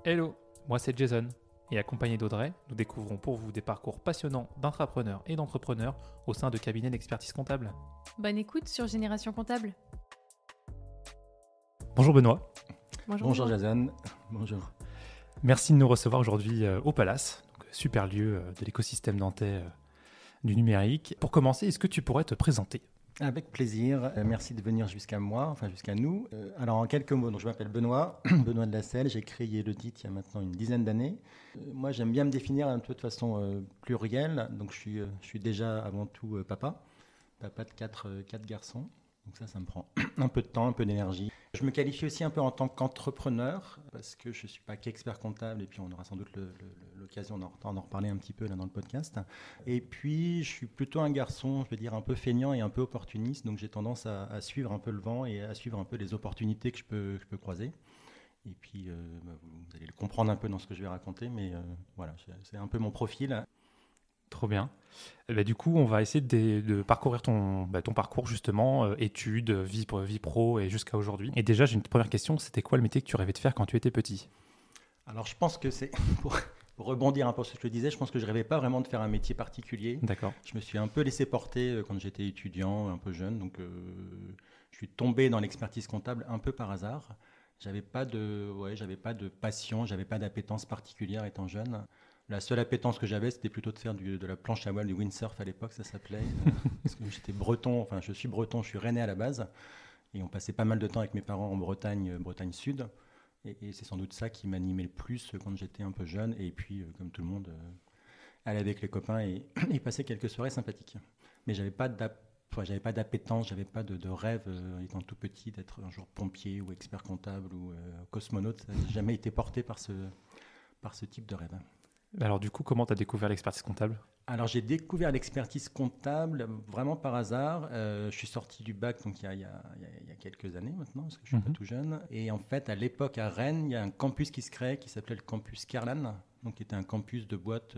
Hello, moi c'est Jason et accompagné d'Audrey, nous découvrons pour vous des parcours passionnants d'intrapreneurs et d'entrepreneurs au sein de cabinets d'expertise comptable. Bonne écoute sur Génération Comptable. Bonjour Benoît. Bonjour Jason, bonjour. Merci de nous recevoir aujourd'hui au Palace, donc, super lieu de l'écosystème nantais du numérique. Pour commencer, est-ce que tu pourrais te présenter ? Avec plaisir, merci de venir jusqu'à nous. Alors en quelques mots, donc, je m'appelle Benoît, Benoît de la Selle, j'ai créé Leadit il y a maintenant une dizaine d'années. Moi j'aime bien me définir un peu de façon plurielle, donc je suis déjà avant tout papa de quatre garçons. Donc ça me prend un peu de temps, un peu d'énergie. Je me qualifie aussi un peu en tant qu'entrepreneur parce que je ne suis pas qu'expert comptable et puis on aura sans doute l'occasion d'en reparler un petit peu là dans le podcast. Et puis je suis plutôt un garçon, je veux dire un peu feignant et un peu opportuniste, donc j'ai tendance à suivre un peu le vent et à suivre un peu les opportunités que je peux croiser. Et puis vous allez le comprendre un peu dans ce que je vais raconter, mais voilà, c'est un peu mon profil. Trop bien. Du coup, on va essayer de parcourir ton parcours justement, études, vie pro et jusqu'à aujourd'hui. Et déjà, j'ai une première question, c'était quoi le métier que tu rêvais de faire quand tu étais petit ? Alors je pense que c'est, pour rebondir un peu sur ce que je disais, je pense que je ne rêvais pas vraiment de faire un métier particulier. D'accord. Je me suis un peu laissé porter quand j'étais étudiant, un peu jeune, donc je suis tombé dans l'expertise comptable un peu par hasard. J'avais pas de passion, j'avais pas d'appétence particulière étant jeune. La seule appétence que j'avais, c'était plutôt de faire de la planche à voile, du windsurf à l'époque, ça s'appelait. Parce que j'étais breton, enfin je suis breton, je suis rennais à la base. Et on passait pas mal de temps avec mes parents en Bretagne Sud. Et c'est sans doute ça qui m'animait le plus quand j'étais un peu jeune. Et puis, comme tout le monde, aller avec les copains et passer quelques soirées sympathiques. Mais j'avais pas d'appétence, j'avais pas de rêve, étant tout petit, d'être un jour pompier ou expert comptable ou cosmonaute. Ça n'a jamais été porté par ce type de rêve. Alors du coup, comment tu as découvert l'expertise comptable ? Alors j'ai découvert l'expertise comptable vraiment par hasard. Je suis sorti du bac donc il y a quelques années maintenant, parce que je suis pas tout jeune. Et en fait, à l'époque à Rennes, il y a un campus qui se crée qui s'appelait le campus Kerlan, donc qui était un campus de boîtes,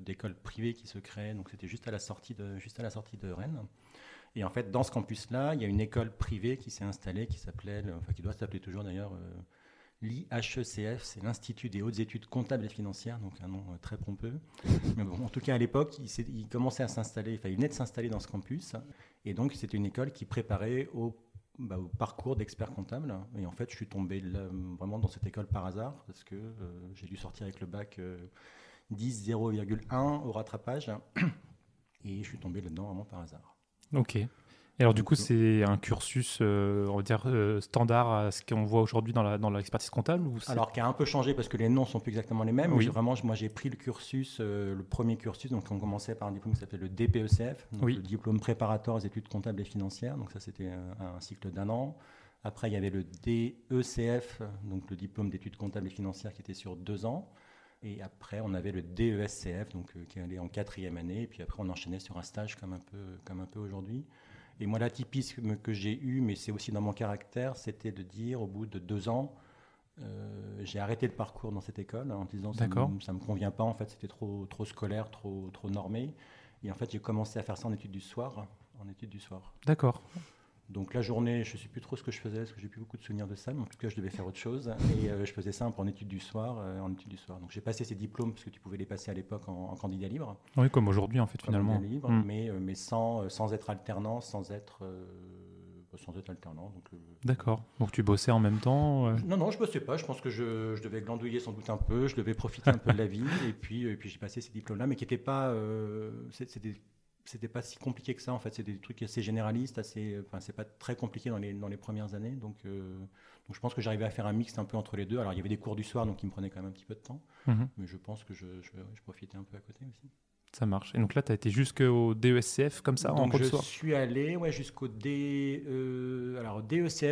d'écoles privées qui se créait. Donc c'était juste à la sortie de Rennes. Et en fait, dans ce campus-là, il y a une école privée qui s'est installée, qui doit s'appeler toujours d'ailleurs. L'IHECF, c'est l'Institut des hautes études comptables et financières, donc un nom très pompeux. Mais bon, en tout cas, à l'époque, il commençait à s'installer, il venait de s'installer dans ce campus. Et donc, c'était une école qui préparait au parcours d'expert comptable. Et en fait, je suis tombé vraiment dans cette école par hasard, parce que j'ai dû sortir avec le bac 10 0,1 au rattrapage. Et je suis tombé là-dedans vraiment par hasard. Ok. Et alors du coup, c'est un cursus, on va dire, standard à ce qu'on voit aujourd'hui dans l'expertise comptable ou Alors, qui a un peu changé parce que les noms sont plus exactement les mêmes. Oui. Moi, j'ai pris le cursus, le premier cursus. Donc, on commençait par un diplôme qui s'appelait le DPECF, donc le diplôme préparatoire aux études comptables et financières. Donc, ça, c'était un cycle d'1 an. Après, il y avait le DECF, donc le diplôme d'études comptables et financières qui était sur 2 ans. Et après, on avait le DESCF, donc qui allait en 4e année. Et puis après, on enchaînait sur un stage comme un peu aujourd'hui. Et moi, l'atypisme que j'ai eu, mais c'est aussi dans mon caractère, c'était de dire, au bout de 2 ans, j'ai arrêté le parcours dans cette école en disant ça me convient pas, en fait, c'était trop scolaire, trop normé. Et en fait, j'ai commencé à faire ça en études du soir. D'accord. Donc la journée, je ne sais plus trop ce que je faisais, parce que j'ai plus beaucoup de souvenirs de ça, mais en tout cas, je devais faire autre chose. Et je faisais ça en études du soir. Donc j'ai passé ces diplômes, parce que tu pouvais les passer à l'époque en candidat libre. Oui, comme aujourd'hui, en fait, finalement. Libre, mais sans être alternant, sans être alternant. Donc, D'accord. Donc tu bossais en même temps Non, je bossais pas. Je pense que je devais glandouiller sans doute un peu. Je devais profiter un peu de la vie. Et puis j'ai passé ces diplômes-là, mais qui n'étaient pas... C'était pas si compliqué que ça, en fait. C'est des trucs assez généralistes, c'est pas très compliqué dans les premières années. Donc je pense que j'arrivais à faire un mix un peu entre les deux. Alors, il y avait des cours du soir, donc qui me prenaient quand même un petit peu de temps. Mais je pense que je profitais un peu à côté aussi. Ça marche. Et donc là, tu as été jusqu'au DESCF comme ça, en cours du soir ? Je suis allé jusqu'au DECF,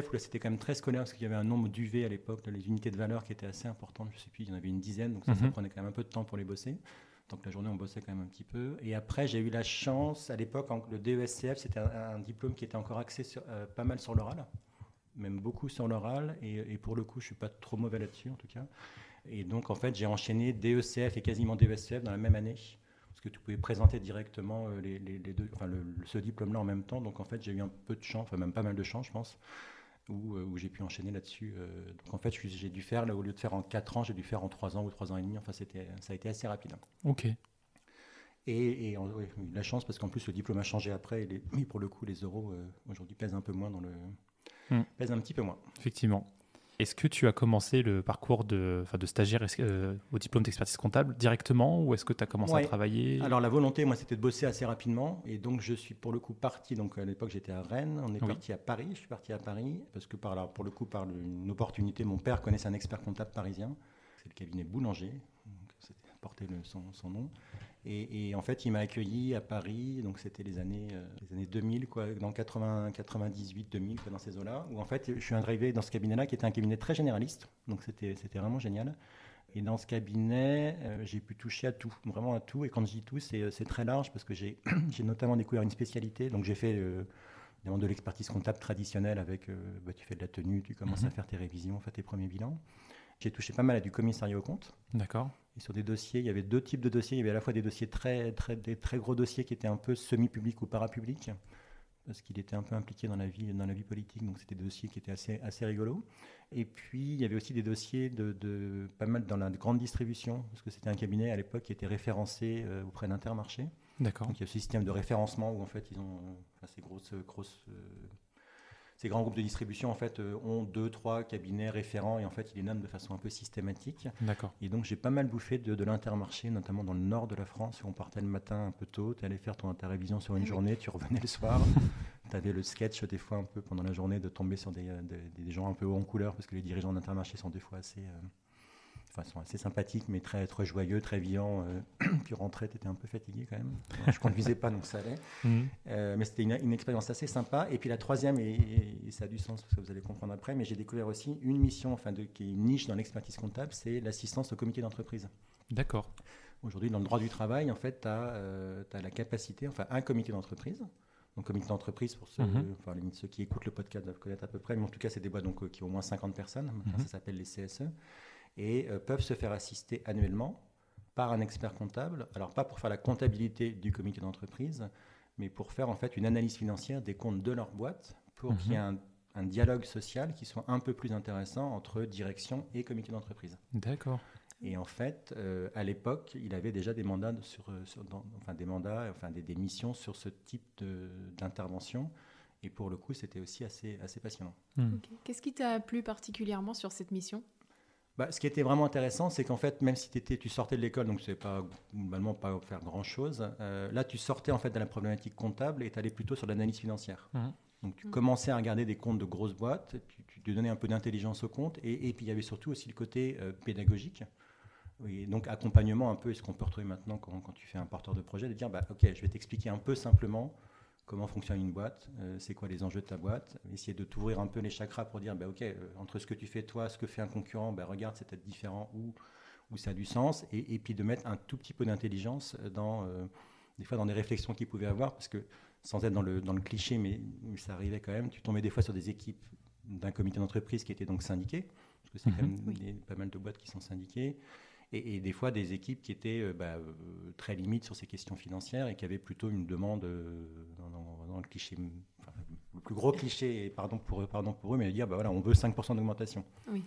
où là, c'était quand même très scolaire, parce qu'il y avait un nombre d'UV à l'époque, les unités de valeur qui étaient assez importantes. Je sais plus, il y en avait une dizaine, donc ça prenait quand même un peu de temps pour les bosser. Donc la journée, on bossait quand même un petit peu. Et après, j'ai eu la chance, à l'époque, le DESCF, c'était un diplôme qui était encore axé pas mal sur l'oral, même beaucoup sur l'oral. Et pour le coup, je ne suis pas trop mauvais là-dessus, en tout cas. Et donc, en fait, j'ai enchaîné DECF et quasiment DESCF dans la même année, parce que tu pouvais présenter directement les deux, ce diplôme-là en même temps. Donc, en fait, j'ai eu un peu de chance, même pas mal de chance, je pense. où j'ai pu enchaîner là-dessus. Donc en fait, j'ai dû faire, là, au lieu de faire en 4 ans, j'ai dû faire en 3 ans ou 3 ans et demi. Enfin, ça a été assez rapide. Ok. Oui, j'ai eu de la chance parce qu'en plus, le diplôme a changé après. Mais pour le coup, les euros, aujourd'hui, pèsent un peu moins pèsent un petit peu moins. Effectivement. Est-ce que tu as commencé le parcours de stagiaire au diplôme d'expertise comptable directement ou est-ce que tu as commencé à travailler? Alors la volonté, moi, c'était de bosser assez rapidement. Et donc, je suis pour le coup parti. Donc, à l'époque, j'étais à Rennes. On est parti à Paris. Je suis parti à Paris parce que pour le coup, par une opportunité, mon père connaissait un expert comptable parisien. C'est le cabinet Boulanger. Donc, c'était porté son nom. Et en fait, il m'a accueilli à Paris, donc c'était les années 2000, dans 98, 2000, dans ces eaux-là, où en fait, je suis arrivé dans ce cabinet-là, qui était un cabinet très généraliste, donc c'était vraiment génial. Et dans ce cabinet, j'ai pu toucher à tout, vraiment à tout. Et quand je dis tout, c'est très large, parce que j'ai notamment découvert une spécialité, donc j'ai fait de l'expertise comptable traditionnelle avec, tu fais de la tenue, tu commences à faire tes révisions, tes premiers bilans. J'ai touché pas mal à du commissariat aux comptes. D'accord. Et sur des dossiers, il y avait 2 types de dossiers. Il y avait à la fois des dossiers des très gros dossiers qui étaient un peu semi-publics ou parapublics, parce qu'il était un peu impliqué dans la vie politique. Donc, c'était des dossiers qui étaient assez rigolos. Et puis, il y avait aussi des dossiers pas mal dans la grande distribution, parce que c'était un cabinet à l'époque qui était référencé auprès d'Intermarché. D'accord. Donc, il y a ce système de référencement où, en fait, ils ont ces grands groupes de distribution en fait ont 2-3 cabinets référents et en fait ils les nomment de façon un peu systématique. D'accord. Et donc j'ai pas mal bouffé de l'Intermarché, notamment dans le nord de la France, où on partait le matin un peu tôt, tu allais faire ta révision sur une journée, tu revenais le soir, tu avais le sketch des fois un peu pendant la journée de tomber sur des gens un peu haut en couleur, parce que les dirigeants d'Intermarché sont des fois sont assez sympathiques, mais très, très joyeux, très vivants. Puis rentrais, tu étais un peu fatigué quand même. Je ne conduisais pas, donc ça allait. Mais c'était une expérience assez sympa. Et puis la troisième, et ça a du sens, parce que vous allez comprendre après, mais j'ai découvert aussi une mission qui est une niche dans l'expertise comptable, c'est l'assistance au comité d'entreprise. D'accord. Aujourd'hui, dans le droit du travail, en fait, tu as la capacité, un comité d'entreprise. Donc, comité d'entreprise, pour ceux qui écoutent le podcast doivent connaître à peu près, mais en tout cas, c'est des boîtes qui ont au moins 50 personnes. Maintenant, ça s'appelle les CSE. Et peuvent se faire assister annuellement par un expert comptable. Alors, pas pour faire la comptabilité du comité d'entreprise, mais pour faire en fait une analyse financière des comptes de leur boîte pour qu'il y ait un dialogue social qui soit un peu plus intéressant entre direction et comité d'entreprise. D'accord. Et en fait, à l'époque, il avait déjà des mandats des missions sur ce type d'intervention. Et pour le coup, c'était aussi assez passionnant. Okay. Qu'est-ce qui t'a plu particulièrement sur cette mission ? Ce qui était vraiment intéressant, c'est qu'en fait, même si tu sortais de l'école, donc c'est pas globalement pas faire grand-chose, là tu sortais en fait de la problématique comptable et tu allais plutôt sur l'analyse financière. Donc tu commençais à regarder des comptes de grosses boîtes, tu te donnais un peu d'intelligence aux comptes et puis il y avait surtout aussi le côté pédagogique. Et donc accompagnement un peu, ce qu'on peut retrouver maintenant quand tu fais un porteur de projet, de dire ok, je vais t'expliquer un peu simplement comment fonctionne une boîte, c'est quoi les enjeux de ta boîte, essayer de t'ouvrir un peu les chakras pour dire ok, entre ce que tu fais toi, ce que fait un concurrent, regarde, c'est peut-être différent ou ça a du sens, et puis de mettre un tout petit peu d'intelligence des fois dans des réflexions qu'ils pouvaient avoir, parce que sans être dans le cliché, mais ça arrivait quand même, tu tombais des fois sur des équipes d'un comité d'entreprise qui étaient donc syndiquées, parce que c'est quand même pas mal de boîtes qui sont syndiquées, et des fois des équipes qui étaient très limites sur ces questions financières et qui avaient plutôt une demande dans le cliché, le plus gros cliché, et pardon pour eux, mais de dire on veut 5% d'augmentation. Oui.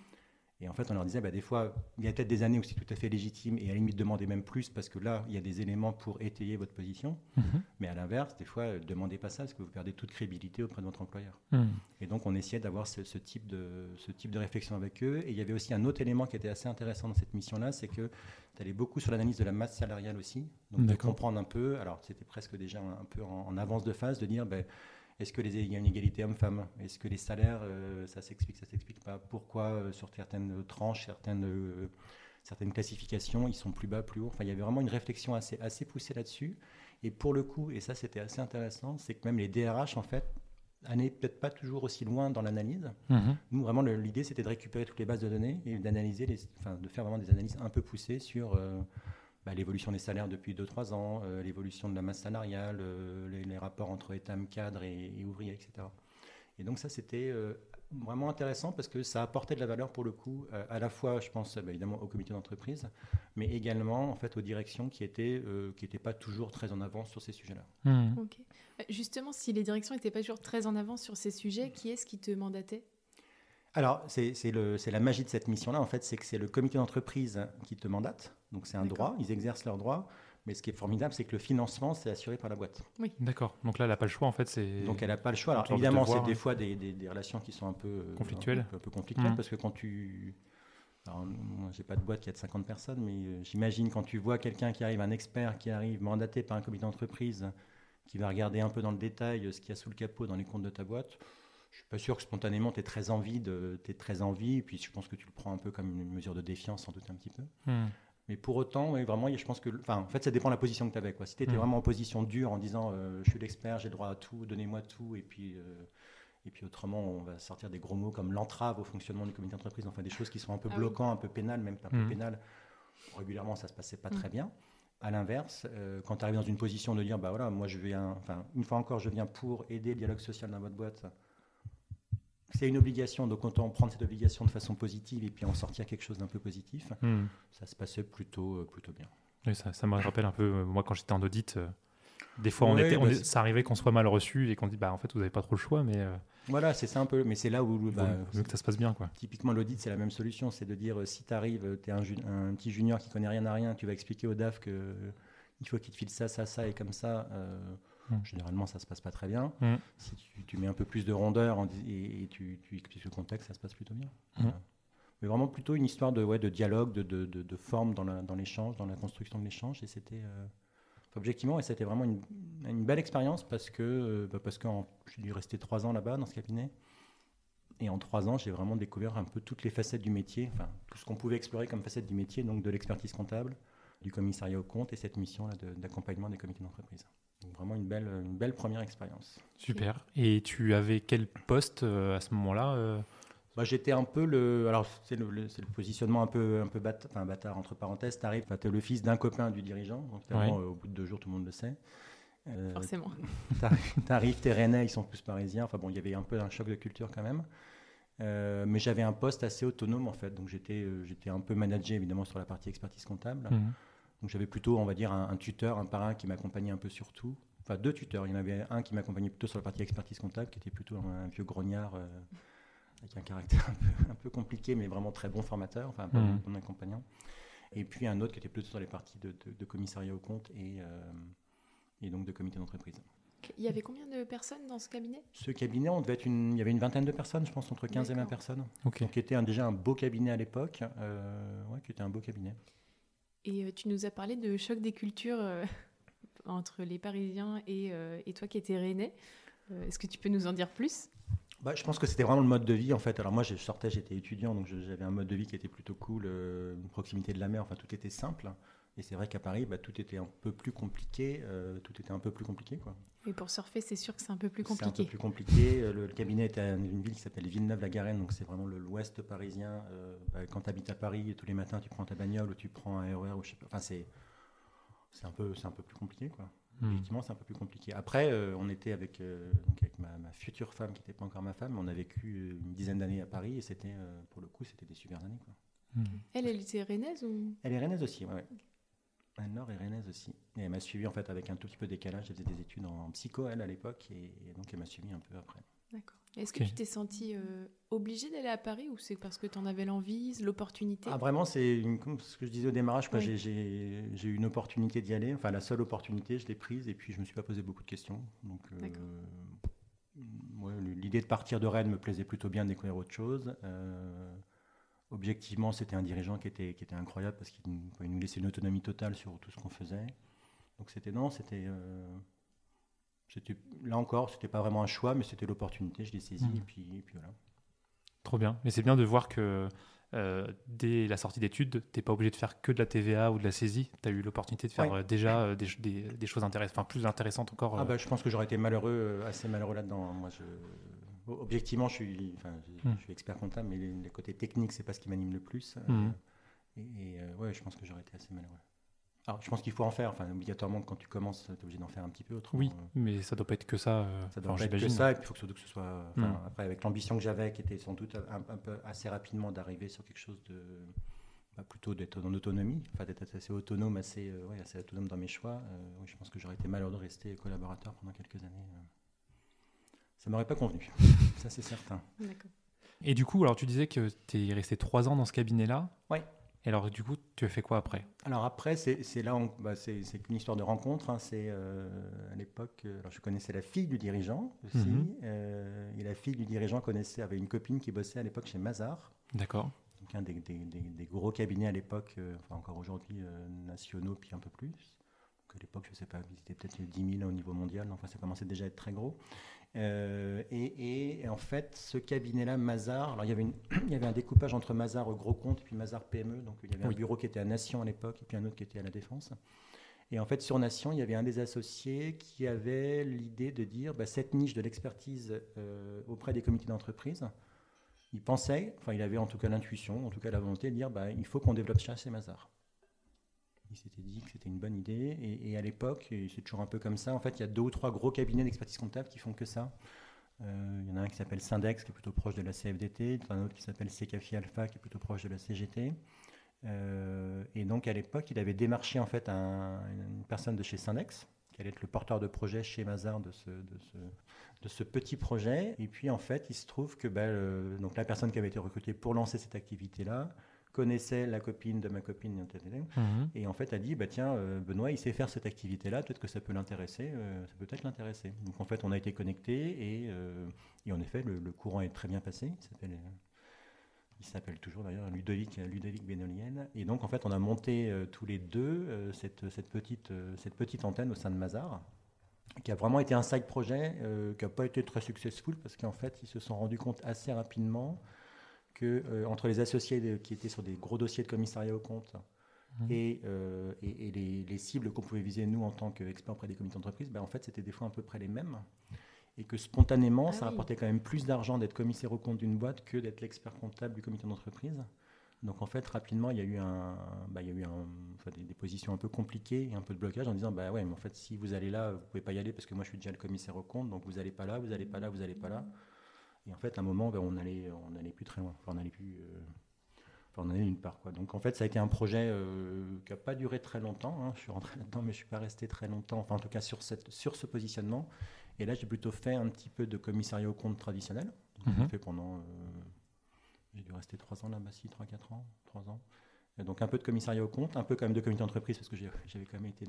Et en fait, on leur disait, des fois, il y a peut-être des années où c'est tout à fait légitime et à la limite demander même plus parce que là, il y a des éléments pour étayer votre position. Mais à l'inverse, des fois, ne demandez pas ça parce que vous perdez toute crédibilité auprès de votre employeur. Et donc, on essayait d'avoir ce type de réflexion avec eux. Et il y avait aussi un autre élément qui était assez intéressant dans cette mission-là, c'est que tu allais beaucoup sur l'analyse de la masse salariale aussi. Donc, de comprendre un peu, alors c'était presque déjà un peu en avance de phase, de dire... est-ce qu'il y a une égalité homme-femme ? Est-ce que les salaires, ça s'explique pas ? Pourquoi sur certaines tranches, certaines classifications, ils sont plus bas, plus hauts ? Il y avait vraiment une réflexion assez poussée là-dessus. Et pour le coup, et ça c'était assez intéressant, c'est que même les DRH, en fait, n'allaient peut-être pas toujours aussi loin dans l'analyse. Nous, vraiment, l'idée, c'était de récupérer toutes les bases de données et d'analyser, de faire vraiment des analyses un peu poussées sur... l'évolution des salaires depuis 2-3 ans, l'évolution de la masse salariale, les rapports entre étam, cadres et ouvriers, etc. Et donc ça, c'était vraiment intéressant parce que ça apportait de la valeur pour le coup, à la fois, je pense, évidemment, au comité d'entreprise, mais également en fait, aux directions qui étaient pas toujours très en avance sur ces sujets-là. Okay. Justement, si les directions n'étaient pas toujours très en avance sur ces sujets, qui est-ce qui te mandatait ? Alors, c'est la magie de cette mission-là, en fait, c'est que c'est le comité d'entreprise qui te mandate. Donc, c'est un droit, ils exercent leur droit. Mais ce qui est formidable, c'est que le financement, c'est assuré par la boîte. Oui. D'accord. Donc là, elle n'a pas le choix, en fait. Donc, elle n'a pas le choix. Alors, évidemment, c'est des fois des relations qui sont un peu conflictuelles. Un peu conflictuelles, parce que quand tu... Alors, moi, j'ai pas de boîte qui a de 50 personnes, mais j'imagine quand tu vois quelqu'un qui arrive, un expert qui arrive mandaté par un comité d'entreprise, qui va regarder un peu dans le détail ce qu'il y a sous le capot dans les comptes de ta boîte, je suis pas sûr que spontanément tu aies très envie, et puis je pense que tu le prends un peu comme une mesure de défiance, sans doute un petit peu. Mais pour autant, oui, vraiment, je pense que... Enfin, en fait, ça dépend de la position que tu avais. Si tu étais vraiment en position dure, en disant je suis l'expert, j'ai le droit à tout, donnez-moi tout, et puis autrement, on va sortir des gros mots comme l'entrave au fonctionnement du comité d'entreprise, enfin des choses qui sont un peu bloquantes, un peu pénales, même pas peu pénales. Régulièrement, ça se passait pas très bien. À l'inverse, quand tu arrives dans une position de dire, bah voilà, moi je viens, une fois encore, je viens pour aider le dialogue social dans votre boîte. C'est une obligation, donc autant prendre cette obligation de façon positive et puis en sortir quelque chose d'un peu positif. Ça se passait plutôt bien. Oui, ça me rappelle un peu, moi quand j'étais en audit, des fois ça arrivait qu'on soit mal reçu et qu'on dit, bah en fait vous n'avez pas trop le choix, mais... Voilà, c'est ça un peu, mais c'est là où... mieux que ça se passe bien, quoi. Typiquement, l'audit, c'est la même solution, c'est de dire, si tu arrives, tu es un petit junior qui connaît rien à rien, tu vas expliquer au DAF qu'il faut qu'il te file ça et comme ça... Généralement, ça se passe pas très bien. Si tu mets un peu plus de rondeur et tu expliques le contexte, ça se passe plutôt bien. Voilà. Mais vraiment plutôt une histoire de dialogue, de forme dans l'échange, dans la construction de l'échange. Et c'était objectivement, et c'était vraiment une belle expérience parce que j'ai dû rester 3 ans là-bas dans ce cabinet. Et en 3 ans, j'ai vraiment découvert un peu toutes les facettes du métier, enfin tout ce qu'on pouvait explorer comme facettes du métier, donc de l'expertise comptable, du commissariat aux comptes et cette mission-là d'accompagnement des comités d'entreprise. Donc vraiment une belle première expérience. Super. Et tu avais quel poste à ce moment-là J'étais un peu alors c'est le positionnement un peu bâtard entre parenthèses. T'es le fils d'un copain du dirigeant, donc au bout de 2 jours tout le monde le sait. Forcément. T'arrives, t'es rennais, ils sont plus parisiens. Enfin bon, il y avait un peu un choc de culture quand même. Mais j'avais un poste assez autonome en fait, donc j'étais un peu managé évidemment sur la partie expertise comptable. Donc j'avais plutôt, on va dire, un tuteur, un parrain qui m'accompagnait un peu sur tout. Enfin 2 tuteurs, il y en avait un qui m'accompagnait plutôt sur la partie expertise comptable, qui était plutôt un vieux grognard avec un caractère un peu compliqué, mais vraiment très bon formateur, enfin bon accompagnant. Et puis un autre qui était plutôt sur les parties de commissariat aux comptes et donc de comité d'entreprise. Il y avait combien de personnes dans ce cabinet ? Ce cabinet, il y avait une vingtaine de personnes, je pense, entre 15 et 20 personnes. Okay. Donc, qui était déjà un beau cabinet à l'époque. Qui était un beau cabinet. Et tu nous as parlé de choc des cultures entre les Parisiens et toi qui étais rennais. Est-ce que tu peux nous en dire plus ? Je pense que c'était vraiment le mode de vie en fait. Alors moi j'étais étudiant, donc j'avais un mode de vie qui était plutôt cool, une proximité de la mer, enfin tout était simple. Et c'est vrai qu'à Paris, tout était un peu plus compliqué. Quoi. Et pour surfer, c'est sûr que c'est un peu plus compliqué. C'est un peu plus compliqué. Le cabinet était à une ville qui s'appelle Villeneuve-la-Garenne, donc c'est vraiment l'ouest parisien. Quand tu habites à Paris, tous les matins, tu prends ta bagnole ou tu prends un RER, ou je sais pas. Enfin, c'est un peu plus compliqué, quoi. Effectivement, c'est un peu plus compliqué. Après, on était avec ma future femme, qui n'était pas encore ma femme, on a vécu une dizaine d'années à Paris, et c'était, pour le coup, c'était des super années, quoi. Elle était rennaise ou... Elle est rennaise aussi, ouais. Anne-Laure est rennaise aussi. Et elle m'a suivi en fait avec un tout petit peu de décalage. Elle faisait des études en psycho, elle, à l'époque, et donc elle m'a suivi un peu après. D'accord. Est-ce que tu t'es sentie obligée d'aller à Paris ou c'est parce que tu en avais l'envie, l'opportunité ? Vraiment, c'est ce que je disais au démarrage. Quoi. Oui. J'ai eu une opportunité d'y aller. Enfin, la seule opportunité, je l'ai prise et puis je ne me suis pas posé beaucoup de questions. Donc, l'idée de partir de Rennes me plaisait plutôt bien, de découvrir autre chose. Objectivement, c'était un dirigeant qui était incroyable parce qu'il nous laissait une autonomie totale sur tout ce qu'on faisait. Donc là encore, c'était pas vraiment un choix, mais c'était l'opportunité. Je l'ai saisi et puis voilà. Trop bien. Mais c'est bien de voir que dès la sortie d'études, t'es pas obligé de faire que de la TVA ou de la saisie. Tu as eu l'opportunité de faire déjà des choses intéressantes, enfin plus intéressantes encore. Je pense que j'aurais été assez malheureux là-dedans. Moi, objectivement, je suis expert comptable, mais les côtés techniques, c'est pas ce qui m'anime le plus. Je pense que j'aurais été assez malheureux. Alors, je pense qu'il faut en faire. Enfin, obligatoirement, quand tu commences, tu es obligé d'en faire un petit peu autrement. Oui, mais ça doit pas être que ça. Ça doit pas être que ça. Et puis, il faut surtout que ce soit. Après, avec l'ambition que j'avais, qui était sans doute un peu assez rapidement d'arriver sur quelque chose de plutôt d'être en autonomie, enfin d'être assez autonome, assez autonome dans mes choix. Je pense que j'aurais été malheureux de rester collaborateur pendant quelques années. Ça m'aurait pas convenu, ça c'est certain. D'accord. Et du coup, alors tu disais que tu es resté 3 ans dans ce cabinet-là. Oui. Et alors du coup, tu as fait quoi après? Alors après, c'est là, c'est une histoire de rencontre. Hein. C'est à l'époque, alors je connaissais la fille du dirigeant aussi, et la fille du dirigeant avait une copine qui bossait à l'époque chez Mazars. D'accord. Donc un des gros cabinets à l'époque, enfin encore aujourd'hui nationaux, puis un peu plus. Donc à l'époque, je ne sais pas, ils étaient peut-être 10 000 au niveau mondial. Enfin, ça commençait déjà à être très gros. Et en fait, ce cabinet-là, Mazars, alors il y avait un découpage entre Mazars gros compte et puis Mazars PME. Donc il y avait un bureau qui était à Nation à l'époque et puis un autre qui était à la Défense. Et en fait, sur Nation, il y avait un des associés qui avait l'idée de dire cette niche de l'expertise auprès des comités d'entreprise. Il pensait, enfin il avait en tout cas l'intuition, en tout cas la volonté de dire il faut qu'on développe ça chez Mazars. Il s'était dit que c'était une bonne idée. Et à l'époque, et c'est toujours un peu comme ça, en fait, il y a 2 ou 3 gros cabinets d'expertise comptable qui font que ça. Il y en a un qui s'appelle Syndex, qui est plutôt proche de la CFDT, un autre qui s'appelle Secafi Alpha, qui est plutôt proche de la CGT. Et donc, à l'époque, il avait démarché en fait une personne de chez Syndex, qui allait être le porteur de projet chez Mazars de ce petit projet. Et puis, en fait, il se trouve que donc la personne qui avait été recrutée pour lancer cette activité-là connaissait la copine de ma copine, et en fait a dit tiens, Benoît il sait faire cette activité-là, peut-être que ça peut l'intéresser, ça peut peut-être l'intéresser. Donc en fait on a été connectés et en effet le courant est très bien passé. Il s'appelle toujours d'ailleurs Ludovic Benolienne, et donc en fait on a monté tous les deux cette petite antenne au sein de Mazars, qui a vraiment été un side projet qui n'a pas été très successful parce qu'en fait ils se sont rendus compte assez rapidement que entre les associés qui étaient sur des gros dossiers de commissariat aux comptes et les cibles qu'on pouvait viser nous en tant qu'experts auprès des comités d'entreprise, en fait c'était des fois à peu près les mêmes, et que spontanément ça rapportait quand même plus d'argent d'être commissaire aux comptes d'une boîte que d'être l'expert comptable du comité d'entreprise. Donc en fait rapidement il y a eu des positions un peu compliquées et un peu de blocage en disant ouais, mais en fait si vous allez là vous pouvez pas y aller parce que moi je suis déjà le commissaire aux comptes, donc vous allez pas là, vous allez pas là, vous allez pas là. Et en fait, à un moment, on allait plus très loin. Enfin, on allait nulle part, quoi. Donc, en fait, ça a été un projet qui n'a pas duré très longtemps. Hein. Je suis rentré là-dedans, mais je ne suis pas resté très longtemps. Enfin, en tout cas, sur ce positionnement. Et là, j'ai plutôt fait un petit peu de commissariat aux comptes traditionnel. J'ai fait pendant... j'ai dû rester 3 ans là-bas, 3-4 ans, 3 ans. Et donc, un peu de commissariat aux comptes, un peu quand même de comité d'entreprise, parce que j'avais quand même été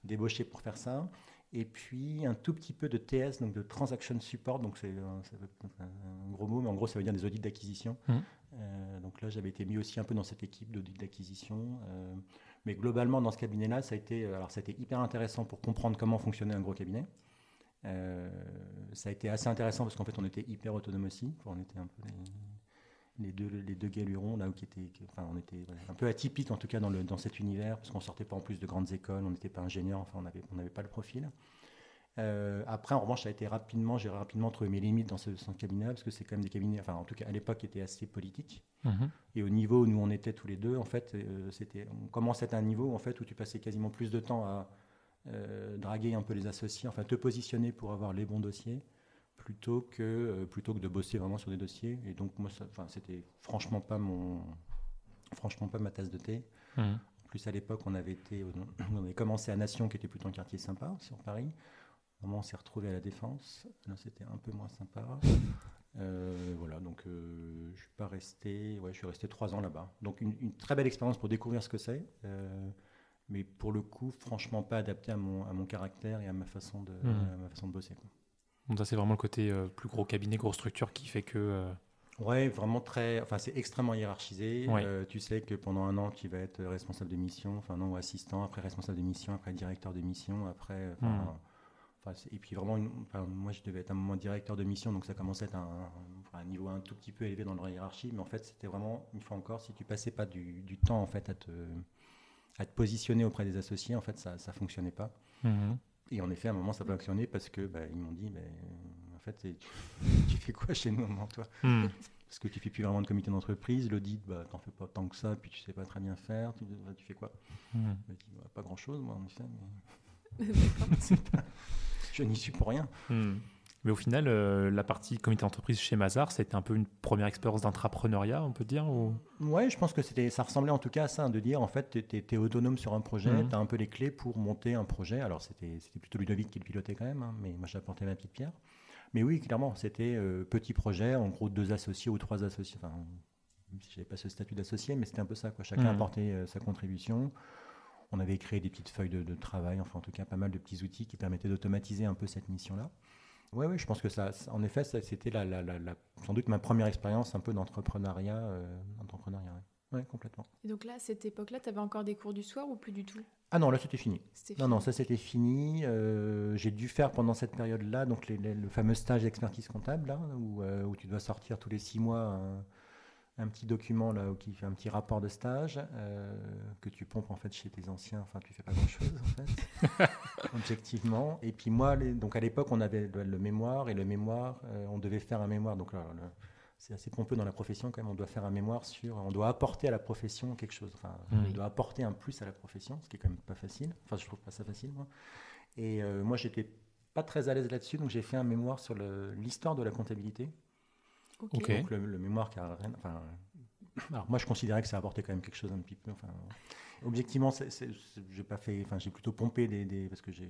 débauché pour faire ça. Et puis un tout petit peu de TS, donc de Transaction Support, donc c'est un gros mot, mais en gros ça veut dire des audits d'acquisition. Donc là j'avais été mis aussi un peu dans cette équipe d'audit d'acquisition. Mais globalement dans ce cabinet-là, ça a été hyper intéressant pour comprendre comment fonctionnait un gros cabinet. Ça a été assez intéressant parce qu'en fait on était hyper autonome aussi. On était un peu les deux galurons là, on était un peu atypiques en tout cas dans cet univers, parce qu'on sortait pas en plus de grandes écoles, on n'était pas ingénieur, enfin on n'avait pas le profil. Après en revanche j'ai rapidement trouvé mes limites dans ce cabinet, parce que c'est quand même des cabinets, enfin en tout cas à l'époque qui étaient assez politiques. Et au niveau où nous on était tous les deux, en fait on commençait à un niveau en fait où tu passais quasiment plus de temps à draguer un peu les associés, enfin te positionner pour avoir les bons dossiers, plutôt que de bosser vraiment sur des dossiers. Et donc moi c'était franchement pas ma tasse de thé. En plus à l'époque on avait commencé à Nation, qui était plutôt un quartier sympa sur Paris. Au moment où on s'est retrouvé à la Défense, là c'était un peu moins sympa. Voilà, donc je suis resté 3 ans là-bas. Donc une très belle expérience pour découvrir ce que c'est, mais pour le coup franchement pas adapté à mon caractère et à ma façon de bosser, quoi. Donc ça c'est vraiment le côté plus gros cabinet, grosse structure qui fait que... Ouais, vraiment c'est extrêmement hiérarchisé. Ouais. Tu sais que pendant 1 an, tu vas être responsable de mission, ou assistant, après responsable de mission, après directeur de mission, après... et puis vraiment, moi je devais être à un moment directeur de mission, donc ça commençait à être un niveau un tout petit peu élevé dans la hiérarchie, mais en fait c'était vraiment, une fois encore, si tu passais pas du temps en fait à te positionner auprès des associés, en fait ça fonctionnait pas. Et en effet, à un moment, ça n'a pas fonctionné parce que ils m'ont dit, en fait, tu fais quoi chez nous, toi Parce que tu fais plus vraiment de comité d'entreprise, l'audit, t'en fais pas tant que ça, puis tu sais pas très bien faire, tu fais quoi Je me dis, pas grand-chose, moi, en effet, mais je n'y suis pour rien. Mais au final, la partie comité d'entreprise chez Mazars, c'était un peu une première expérience d'entrepreneuriat, on peut dire ou... Ouais, je pense que ça ressemblait en tout cas à ça, de dire en fait, tu es autonome sur un projet, tu as un peu les clés pour monter un projet. Alors c'était plutôt Ludovic qui le pilotait quand même, mais moi j'ai apporté ma petite pierre. Mais oui, clairement, c'était petit projet, en gros 2 associés ou 3 associés. Enfin, même si je n'avais pas ce statut d'associé, mais c'était un peu ça, quoi. Chacun apportait sa contribution. On avait créé des petites feuilles de travail, enfin en tout cas pas mal de petits outils qui permettaient d'automatiser un peu cette mission-là. Oui, je pense que ça, en effet, ça, c'était sans doute ma première expérience un peu d'entrepreneuriat. Oui, complètement. Et donc là, à cette époque-là, tu avais encore des cours du soir ou plus du tout? Ah non, là c'était fini. C'était Non, fini. ça c'était fini. J'ai dû faire pendant cette période-là donc le fameux stage d'expertise comptable là, où tu dois sortir tous les 6 mois un petit document là, qui fait un petit rapport de stage que tu pompes en fait chez tes anciens. Enfin, tu fais pas grand-chose en fait, objectivement. Et puis moi, donc à l'époque, on avait le mémoire et le mémoire, on devait faire un mémoire. Donc là, c'est assez pompeux dans la profession quand même. On doit faire un mémoire on doit apporter à la profession quelque chose. Enfin, on doit apporter un plus à la profession, ce qui est quand même pas facile. Enfin, je trouve pas ça facile moi. Et moi, j'étais pas très à l'aise là-dessus, donc j'ai fait un mémoire sur l'histoire de la comptabilité. Ok. Donc le mémoire qui a rien. Enfin, alors moi, je considérais que ça apportait quand même quelque chose un petit peu. Enfin, objectivement, j'ai pas fait. Enfin, j'ai plutôt pompé parce que j'ai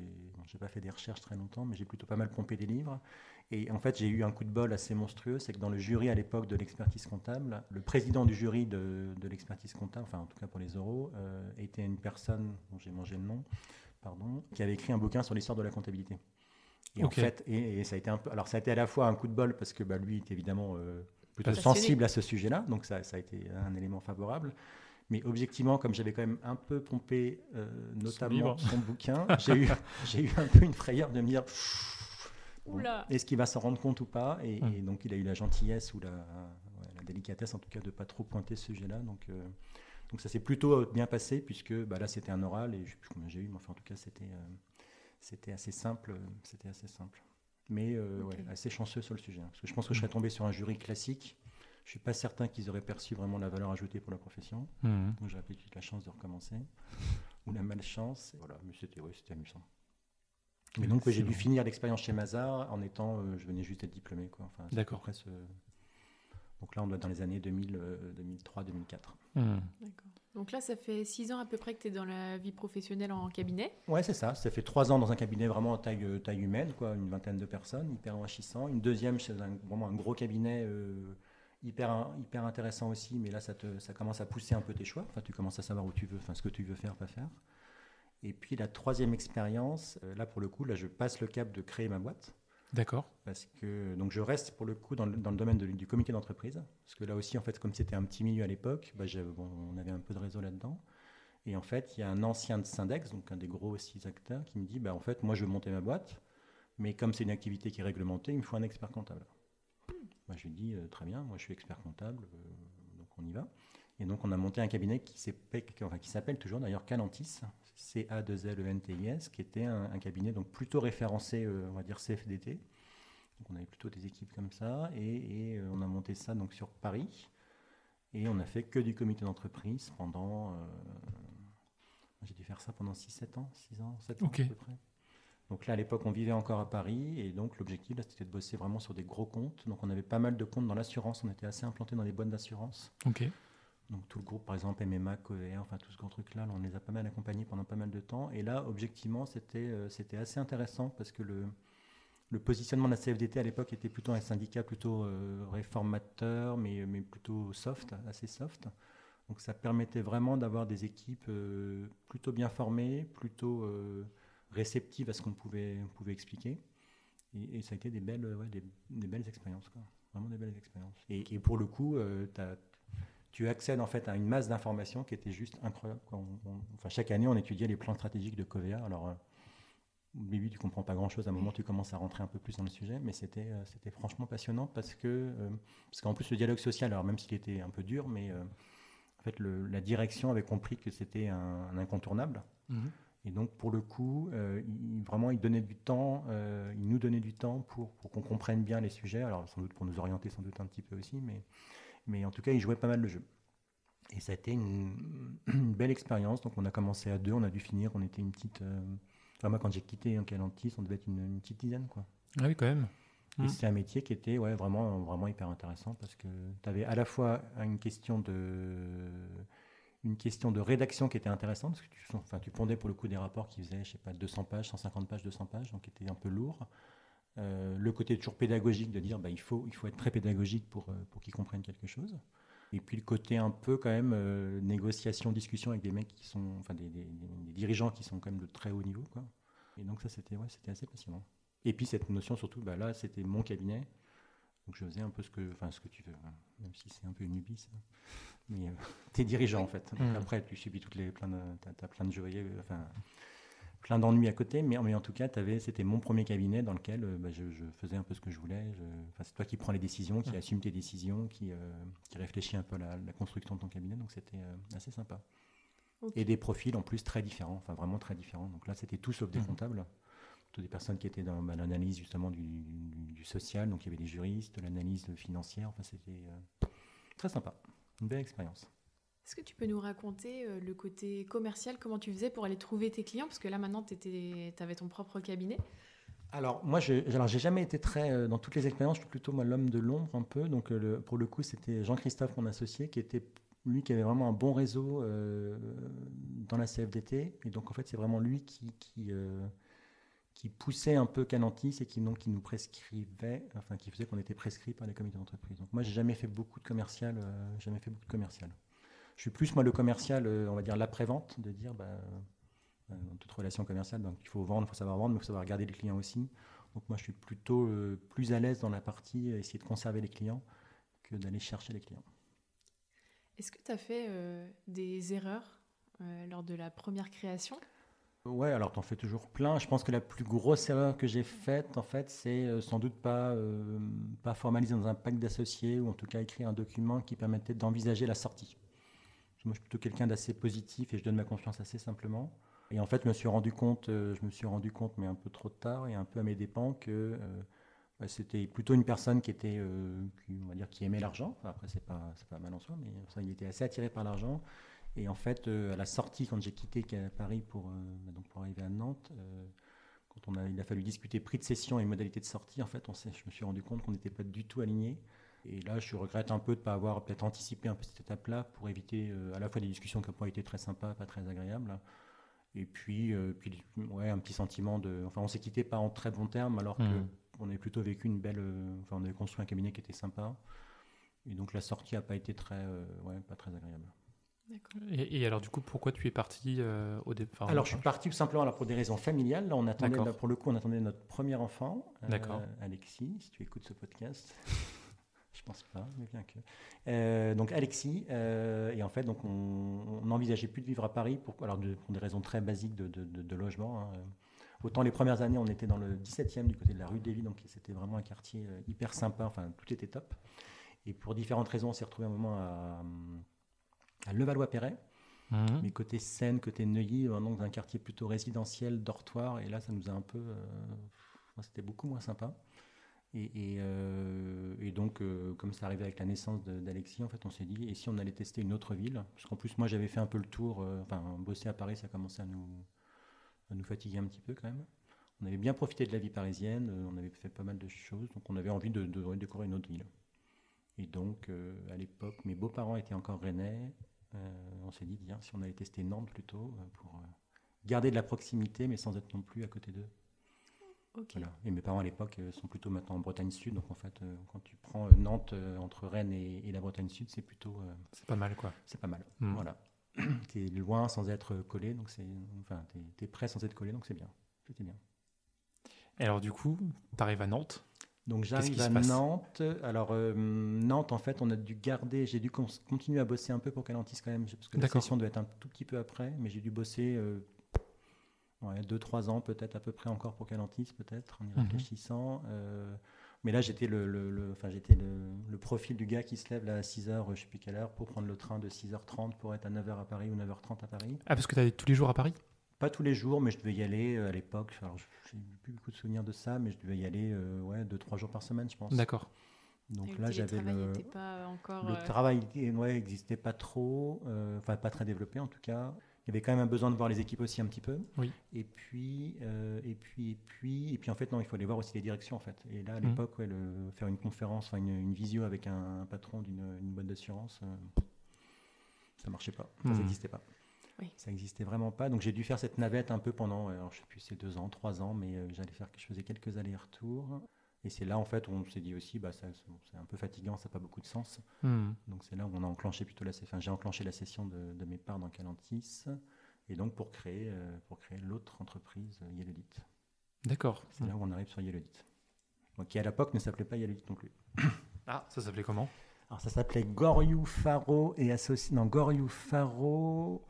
pas fait des recherches très longtemps, mais j'ai plutôt pas mal pompé des livres. Et en fait, j'ai eu un coup de bol assez monstrueux, c'est que dans le jury à l'époque de l'expertise comptable, le président du jury de l'expertise comptable, enfin en tout cas pour les euros, était une personne dont j'ai mangé le nom, pardon, qui avait écrit un bouquin sur l'histoire de la comptabilité. Et en fait, et ça a été un peu. Alors ça a été à la fois un coup de bol parce que lui est évidemment plutôt passionné, sensible à ce sujet-là, donc ça a été un élément favorable. Mais objectivement, comme j'avais quand même un peu pompé notamment son bouquin, j'ai eu un peu une frayeur de me dire est-ce qu'il va s'en rendre compte ou pas, et donc il a eu la gentillesse ou la délicatesse en tout cas de ne pas trop pointer ce sujet-là. Donc ça s'est plutôt bien passé puisque là c'était un oral et je ne sais plus combien j'ai eu, mais enfin en tout cas c'était assez simple. Mais assez chanceux sur le sujet. Parce que je pense que je serais tombé sur un jury classique. Je ne suis pas certain qu'ils auraient perçu vraiment la valeur ajoutée pour la profession. Donc j'aurais peut-être eu la chance de recommencer. Ou la malchance. Voilà, mais c'était amusant. Mais donc j'ai dû finir l'expérience chez Mazars en étant... je venais juste d'être diplômé. Quoi. Enfin, d'accord. Donc là, on doit être dans les années 2003-2004. D'accord. Donc là, ça fait 6 ans à peu près que tu es dans la vie professionnelle en cabinet. Ouais, c'est ça. Ça fait 3 ans dans un cabinet vraiment à taille humaine, quoi, une vingtaine de personnes, hyper enrichissant. Une deuxième chez vraiment un gros cabinet hyper intéressant aussi, mais là, ça commence à pousser un peu tes choix. Enfin, tu commences à savoir où tu veux, enfin, ce que tu veux faire, pas faire. Et puis la troisième expérience, là, pour le coup, là, je passe le cap de créer ma boîte. D'accord. Parce que donc je reste pour le coup dans le domaine du comité d'entreprise, parce que là aussi en fait comme c'était un petit milieu à l'époque, on avait un peu de réseau là-dedans. Et en fait il y a un ancien de Syndex, donc un des gros 6 acteurs, qui me dit en fait moi je veux monter ma boîte, mais comme c'est une activité qui est réglementée, il me faut un expert comptable. Moi je lui dis très bien, moi je suis expert comptable, donc on y va. Et donc on a monté un cabinet qui s'appelle toujours d'ailleurs Calentis, C-A-2-L-E-N-T-I-S, qui était un cabinet donc plutôt référencé, on va dire CFDT. Donc on avait plutôt des équipes comme ça, et on a monté ça donc sur Paris, et on a fait que du comité d'entreprise pendant... j'ai dû faire ça pendant 6 ans, 7 ans à peu près. Donc là à l'époque on vivait encore à Paris, et donc l'objectif là, c'était de bosser vraiment sur des gros comptes. Donc on avait pas mal de comptes dans l'assurance, on était assez implanté dans les boîtes d'assurance. Donc tout le groupe, par exemple MMA, Covéa, enfin tout ce grand truc là, on les a pas mal accompagnés pendant pas mal de temps. Et là, objectivement, c'était assez intéressant parce que le positionnement de la CFDT à l'époque était plutôt un syndicat plutôt réformateur, mais plutôt soft, assez soft. Donc ça permettait vraiment d'avoir des équipes plutôt bien formées, plutôt réceptives à ce qu'on pouvait expliquer. Et ça a été des belles expériences, quoi. Vraiment des belles expériences. Et pour le coup, tu accèdes en fait à une masse d'informations qui était juste incroyable, quoi. Enfin, chaque année, on étudiait les plans stratégiques de Covéa. Alors, au début, tu ne comprends pas grand-chose. À un moment, tu commences à rentrer un peu plus dans le sujet. Mais c'était franchement passionnant parce qu'en plus, le dialogue social, alors même s'il était un peu dur, mais en fait, la direction avait compris que c'était un incontournable. Et donc, pour le coup, il donnait du temps, il nous donnait du temps pour qu'on comprenne bien les sujets. Alors, sans doute pour nous orienter, sans doute un petit peu aussi, mais en tout cas, il jouait pas mal le jeu. Et ça a été une belle expérience. Donc, on a commencé à 2, on a dû finir, on était une petite... moi, quand j'ai quitté Calentis, on devait être une petite dizaine, quoi. Ah oui, quand même. Et c'est un métier qui était vraiment, vraiment hyper intéressant parce que tu avais à la fois une question de rédaction qui était intéressante, parce que tu pondais pour le coup des rapports qui faisaient, je sais pas, 200 pages, 150 pages, 200 pages, donc qui étaient un peu lourds. Le côté toujours pédagogique de dire il faut être très pédagogique pour qu'ils comprennent quelque chose. Et puis le côté un peu quand même négociation, discussion avec des mecs qui sont, enfin des dirigeants qui sont quand même de très haut niveau, quoi. Et donc ça c'était assez passionnant. Et puis cette notion surtout, là c'était mon cabinet, donc je faisais un peu ce que tu veux, hein, même si c'est un peu une lubie ça. Mais t'es dirigeant en fait. Donc, après tu subis t'as plein de joyeux, plein d'ennuis à côté, mais en tout cas, c'était mon premier cabinet dans lequel je faisais un peu ce que je voulais. C'est toi qui prends les décisions, qui assume tes décisions, qui réfléchit un peu à la construction de ton cabinet, donc c'était assez sympa. Okay. Et des profils en plus très différents, vraiment très différents. Donc là, c'était tout sauf des comptables, toutes des personnes qui étaient dans l'analyse justement du social, donc il y avait des juristes, de l'analyse financière, c'était très sympa, une belle expérience. Est-ce que tu peux nous raconter le côté commercial, comment tu faisais pour aller trouver tes clients? Parce que là, maintenant, tu avais ton propre cabinet. Alors, moi, j'ai jamais été très... dans toutes les expériences, je suis plutôt l'homme de l'ombre un peu. Donc, pour le coup, c'était Jean-Christophe, mon associé, qui avait vraiment un bon réseau dans la CFDT. Et donc, en fait, c'est vraiment lui qui poussait un peu Canantis et qui nous prescrivait, qui faisait qu'on était prescrit par les comités d'entreprise. Donc, moi, j'ai jamais fait beaucoup de commercial. Je suis plus, moi, le commercial, on va dire l'après-vente, de dire, dans toute relation commerciale, donc il faut vendre, il faut savoir vendre, mais il faut savoir garder les clients aussi. Donc moi, je suis plutôt plus à l'aise dans la partie essayer de conserver les clients que d'aller chercher les clients. Est-ce que tu as fait des erreurs lors de la première création? Ouais, alors tu en fais toujours plein. Je pense que la plus grosse erreur que j'ai faite, en fait, c'est sans doute pas formaliser dans un pack d'associés, ou en tout cas écrire un document qui permettait d'envisager la sortie. Moi, je suis plutôt quelqu'un d'assez positif et je donne ma confiance assez simplement. Et en fait, je me suis rendu compte, mais un peu trop tard et un peu à mes dépens, que c'était plutôt une personne qui aimait l'argent. Après, c'est pas mal en soi, mais il était assez attiré par l'argent. Et en fait, à la sortie, quand j'ai quitté Paris pour arriver à Nantes, quand il a fallu discuter prix de cession et modalités de sortie, en fait, je me suis rendu compte qu'on n'était pas du tout alignés. Et là, je regrette un peu de ne pas avoir peut-être anticipé un peu cette étape-là pour éviter à la fois des discussions qui n'ont pas été très sympas, pas très agréables. Et puis un petit sentiment on s'est quitté pas en très bons termes, alors qu'on avait plutôt vécu on avait construit un cabinet qui était sympa. Et donc la sortie n'a pas été pas très agréable. D'accord. Et alors du coup, pourquoi tu es parti au départ? Alors je suis parti tout simplement pour des raisons familiales. Là, on attendait notre premier enfant, Alexis, si tu écoutes ce podcast. Je pense pas, mais bien que. Donc Alexis, et en fait, donc on n'envisageait plus de vivre à Paris pour des raisons très basiques de logement. Hein. Autant les premières années, on était dans le 17e du côté de la rue Davy, donc c'était vraiment un quartier hyper sympa. Tout était top. Et pour différentes raisons, on s'est retrouvé un moment à Levallois-Perret, mais côté Seine, côté Neuilly, dans un quartier plutôt résidentiel, dortoir. Et là, ça nous a un peu, c'était beaucoup moins sympa. Et donc, comme ça arrivait avec la naissance d'Alexis, en fait, on s'est dit, et si on allait tester une autre ville? Parce qu'en plus, moi, j'avais fait un peu le tour, bosser à Paris, ça commençait à nous fatiguer un petit peu quand même. On avait bien profité de la vie parisienne, on avait fait pas mal de choses, donc on avait envie de découvrir une autre ville. Et donc, à l'époque, mes beaux-parents étaient encore rennais. On s'est dit, tiens, si on allait tester Nantes plutôt, pour garder de la proximité, mais sans être non plus à côté d'eux. Okay. Voilà. Et mes parents à l'époque sont plutôt maintenant en Bretagne Sud, donc en fait quand tu prends Nantes entre Rennes et la Bretagne Sud, c'est plutôt c'est pas mal quoi. C'est pas mal. Voilà. T'es loin sans être collé, donc t'es près sans être collé, donc c'est bien. C'était bien. Et alors du coup, t'arrives à Nantes. Donc j'arrive à Nantes. Alors Nantes, en fait, j'ai dû continuer à bosser un peu pour Canantis quand même, parce que la session doit être un tout petit peu après, mais j'ai dû bosser 2-3 ans peut-être à peu près encore pour Canantis, peut-être, en y réfléchissant. Mais là, j'étais le profil du gars qui se lève là, à 6h, je ne sais plus quelle heure, pour prendre le train de 6h30 pour être à 9h à Paris ou 9h30 à Paris. Ah, parce que tu allais tous les jours à Paris? Pas tous les jours, mais je devais y aller à l'époque. Alors, je n'ai plus beaucoup de souvenirs de ça, mais je devais y aller 2-3 jours par semaine, je pense. D'accord. Donc là, j'avais le travail n'existait pas trop, pas très développé en tout cas. Il y avait quand même un besoin de voir les équipes aussi un petit peu. Oui. Et puis en fait, non, il faut aller voir aussi les directions en fait. Et là, à l'époque, faire une conférence, une visio avec un patron d'une boîte d'assurance, ça marchait pas, ça n'existait pas. Oui. Ça n'existait vraiment pas. Donc j'ai dû faire cette navette un peu pendant, alors, je ne sais plus, c'est 2 ans, 3 ans, mais je faisais quelques allers-retours. Et c'est là, en fait, où on s'est dit aussi, c'est un peu fatigant, ça n'a pas beaucoup de sens. Donc c'est là où on a enclenché plutôt j'ai enclenché la session de mes parts dans Calantis. Et donc pour créer l'autre entreprise, Yellowdit. D'accord. C'est là où on arrive sur Yellowdit. Donc, qui à l'époque ne s'appelait pas Yellowdit non plus. Ah, ça s'appelait comment? Alors ça s'appelait Goryu Faro et associé. Non, Goryu Faro.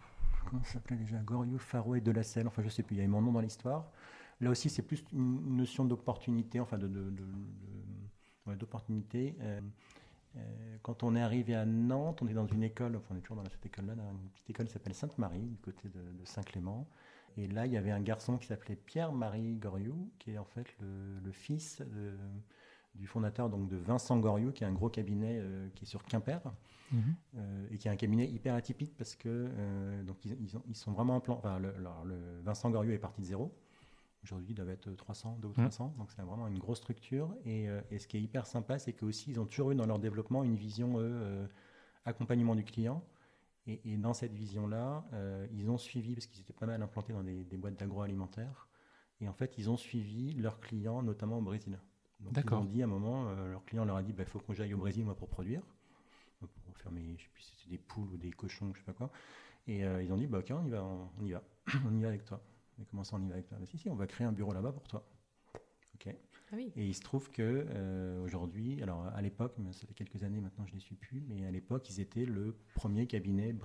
Comment ça s'appelait déjà? Goryu Faro et de la Selle. Enfin, je sais plus, il y avait mon nom dans l'histoire. Là aussi, c'est plus une notion d'opportunité, enfin d'opportunité. Quand on est arrivé à Nantes, on est dans une école, enfin on est toujours dans cette école-là, dans une petite école qui s'appelle Sainte-Marie, du côté de Saint-Clément. Et là, il y avait un garçon qui s'appelait Pierre-Marie Goriou, qui est en fait le fils du fondateur donc, de Vincent Goriou, qui a un gros cabinet qui est sur Quimper, et qui est un cabinet hyper atypique parce que donc ils sont vraiment implantés. Le Vincent Goriou est parti de zéro. Aujourd'hui, il doit être 300, 200 ou 300, donc c'est vraiment une grosse structure. Et ce qui est hyper sympa, c'est qu'aussi, ils ont toujours eu dans leur développement une vision accompagnement du client. Et dans cette vision-là, ils ont suivi, parce qu'ils étaient pas mal implantés dans des boîtes d'agroalimentaire, et en fait, ils ont suivi leurs clients, notamment au Brésil. Donc, D'accord. ils ont dit à un moment, leur client leur a dit, il faut que j'aille au Brésil, moi, pour produire, pour faire je sais plus si c'était des poules ou des cochons, je sais pas quoi. Et ils ont dit, ok, on y va, on y va avec toi. Mais comment ça on y va avec toi? Si, on va créer un bureau là-bas pour toi. Ok. Ah oui. Et il se trouve que aujourd'hui, alors à l'époque, mais ça fait quelques années maintenant, je ne les suis plus, mais à l'époque, ils étaient le premier cabinet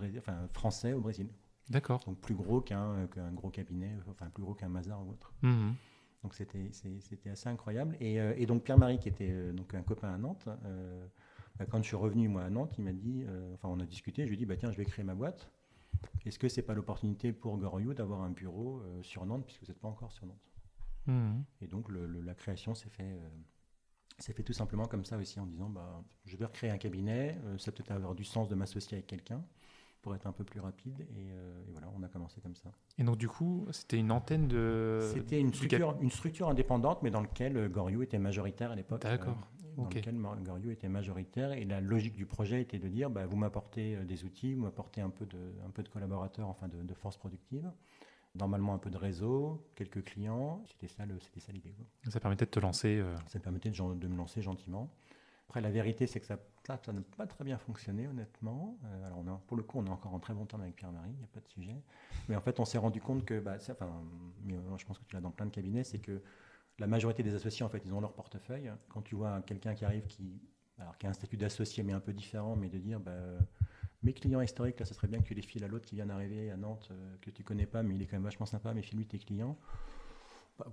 français au Brésil. D'accord. Donc plus gros qu'un gros cabinet, enfin plus gros qu'un Mazars ou autre. Donc c'était assez incroyable. Et donc Pierre-Marie, qui était donc un copain à Nantes, quand je suis revenu moi à Nantes, il m'a dit, on a discuté, je lui ai dit, tiens, je vais créer ma boîte. Est-ce que c'est pas l'opportunité pour Goriou d'avoir un bureau sur Nantes, puisque vous n'êtes pas encore sur Nantes? Et donc la création s'est fait tout simplement comme ça aussi, en disant je vais recréer un cabinet, ça peut-être avoir du sens de m'associer avec quelqu'un pour être un peu plus rapide, et voilà, on a commencé comme ça. Et donc du coup, c'était une antenne de... C'était une structure indépendante, mais dans laquelle Goriou était majoritaire à l'époque. D'accord. Dans lequel Goriou était majoritaire, et la logique du projet était de dire, vous m'apportez des outils, vous m'apportez un peu de collaborateurs, enfin de force productive, normalement un peu de réseau, quelques clients, c'était ça l'idée. Ça permettait de te lancer. Ça permettait de me lancer gentiment. Après, la vérité, c'est que ça n'a pas très bien fonctionné, honnêtement. Alors, pour le coup, on est encore en très bon terme avec Pierre-Marie, il n'y a pas de sujet. Mais en fait, on s'est rendu compte que, je pense que tu l'as dans plein de cabinets, c'est que la majorité des associés, en fait, ils ont leur portefeuille. Quand tu vois quelqu'un qui arrive, qui a un statut d'associé, mais un peu différent, mais de dire, mes clients historiques, là, ce serait bien que tu les files à l'autre qui vient d'arriver à Nantes, que tu connais pas, mais il est quand même vachement sympa, mais file-lui tes clients.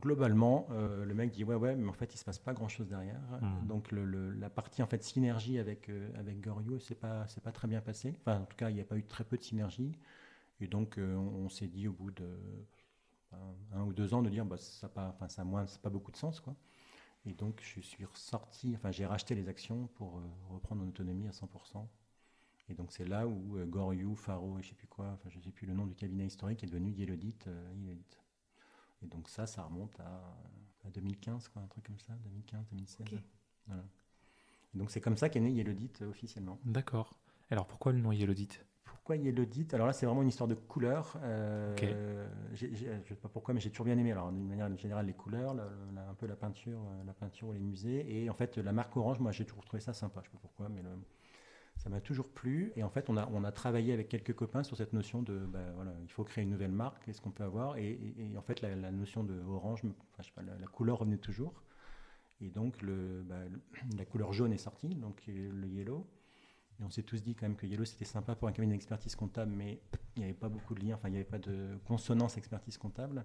Globalement, le mec dit ouais, mais en fait, il se passe pas grand-chose derrière. Donc, la partie en fait synergie avec Goriou, c'est pas très bien passé. Enfin, en tout cas, il n'y a pas eu très peu de synergie. Et donc, on s'est dit au bout de 1 ou 2 ans de dire ça n'a pas beaucoup de sens, quoi. Et donc je suis ressorti, j'ai racheté les actions pour reprendre en autonomie à 100%. Et donc c'est là où Goriou, Faro et je sais plus quoi, je sais plus le nom du cabinet historique, est devenu Yellowdit. Et donc ça remonte à 2015, quoi, un truc comme ça, 2015-2016. Okay. Voilà. Et donc c'est comme ça qu'est né Yellowdit officiellement. D'accord. Alors pourquoi le nom Yellowdit? Pourquoi Yellowdit? Alors là, c'est vraiment une histoire de couleurs. Je ne sais pas pourquoi, mais j'ai toujours bien aimé. Alors, d'une manière générale, les couleurs, un peu la peinture ou les musées. Et en fait, la marque Orange, moi, j'ai toujours trouvé ça sympa. Je ne sais pas pourquoi, mais ça m'a toujours plu. Et en fait, on a travaillé avec quelques copains sur cette notion de, il faut créer une nouvelle marque. Qu'est-ce qu'on peut avoir? Et en fait, la notion de Orange, la couleur revenait toujours. Et donc, la couleur jaune est sortie, donc le yellow. Et on s'est tous dit quand même que Yellow, c'était sympa pour un cabinet d'expertise comptable, mais il n'y avait pas beaucoup de liens, il n'y avait pas de consonance expertise comptable.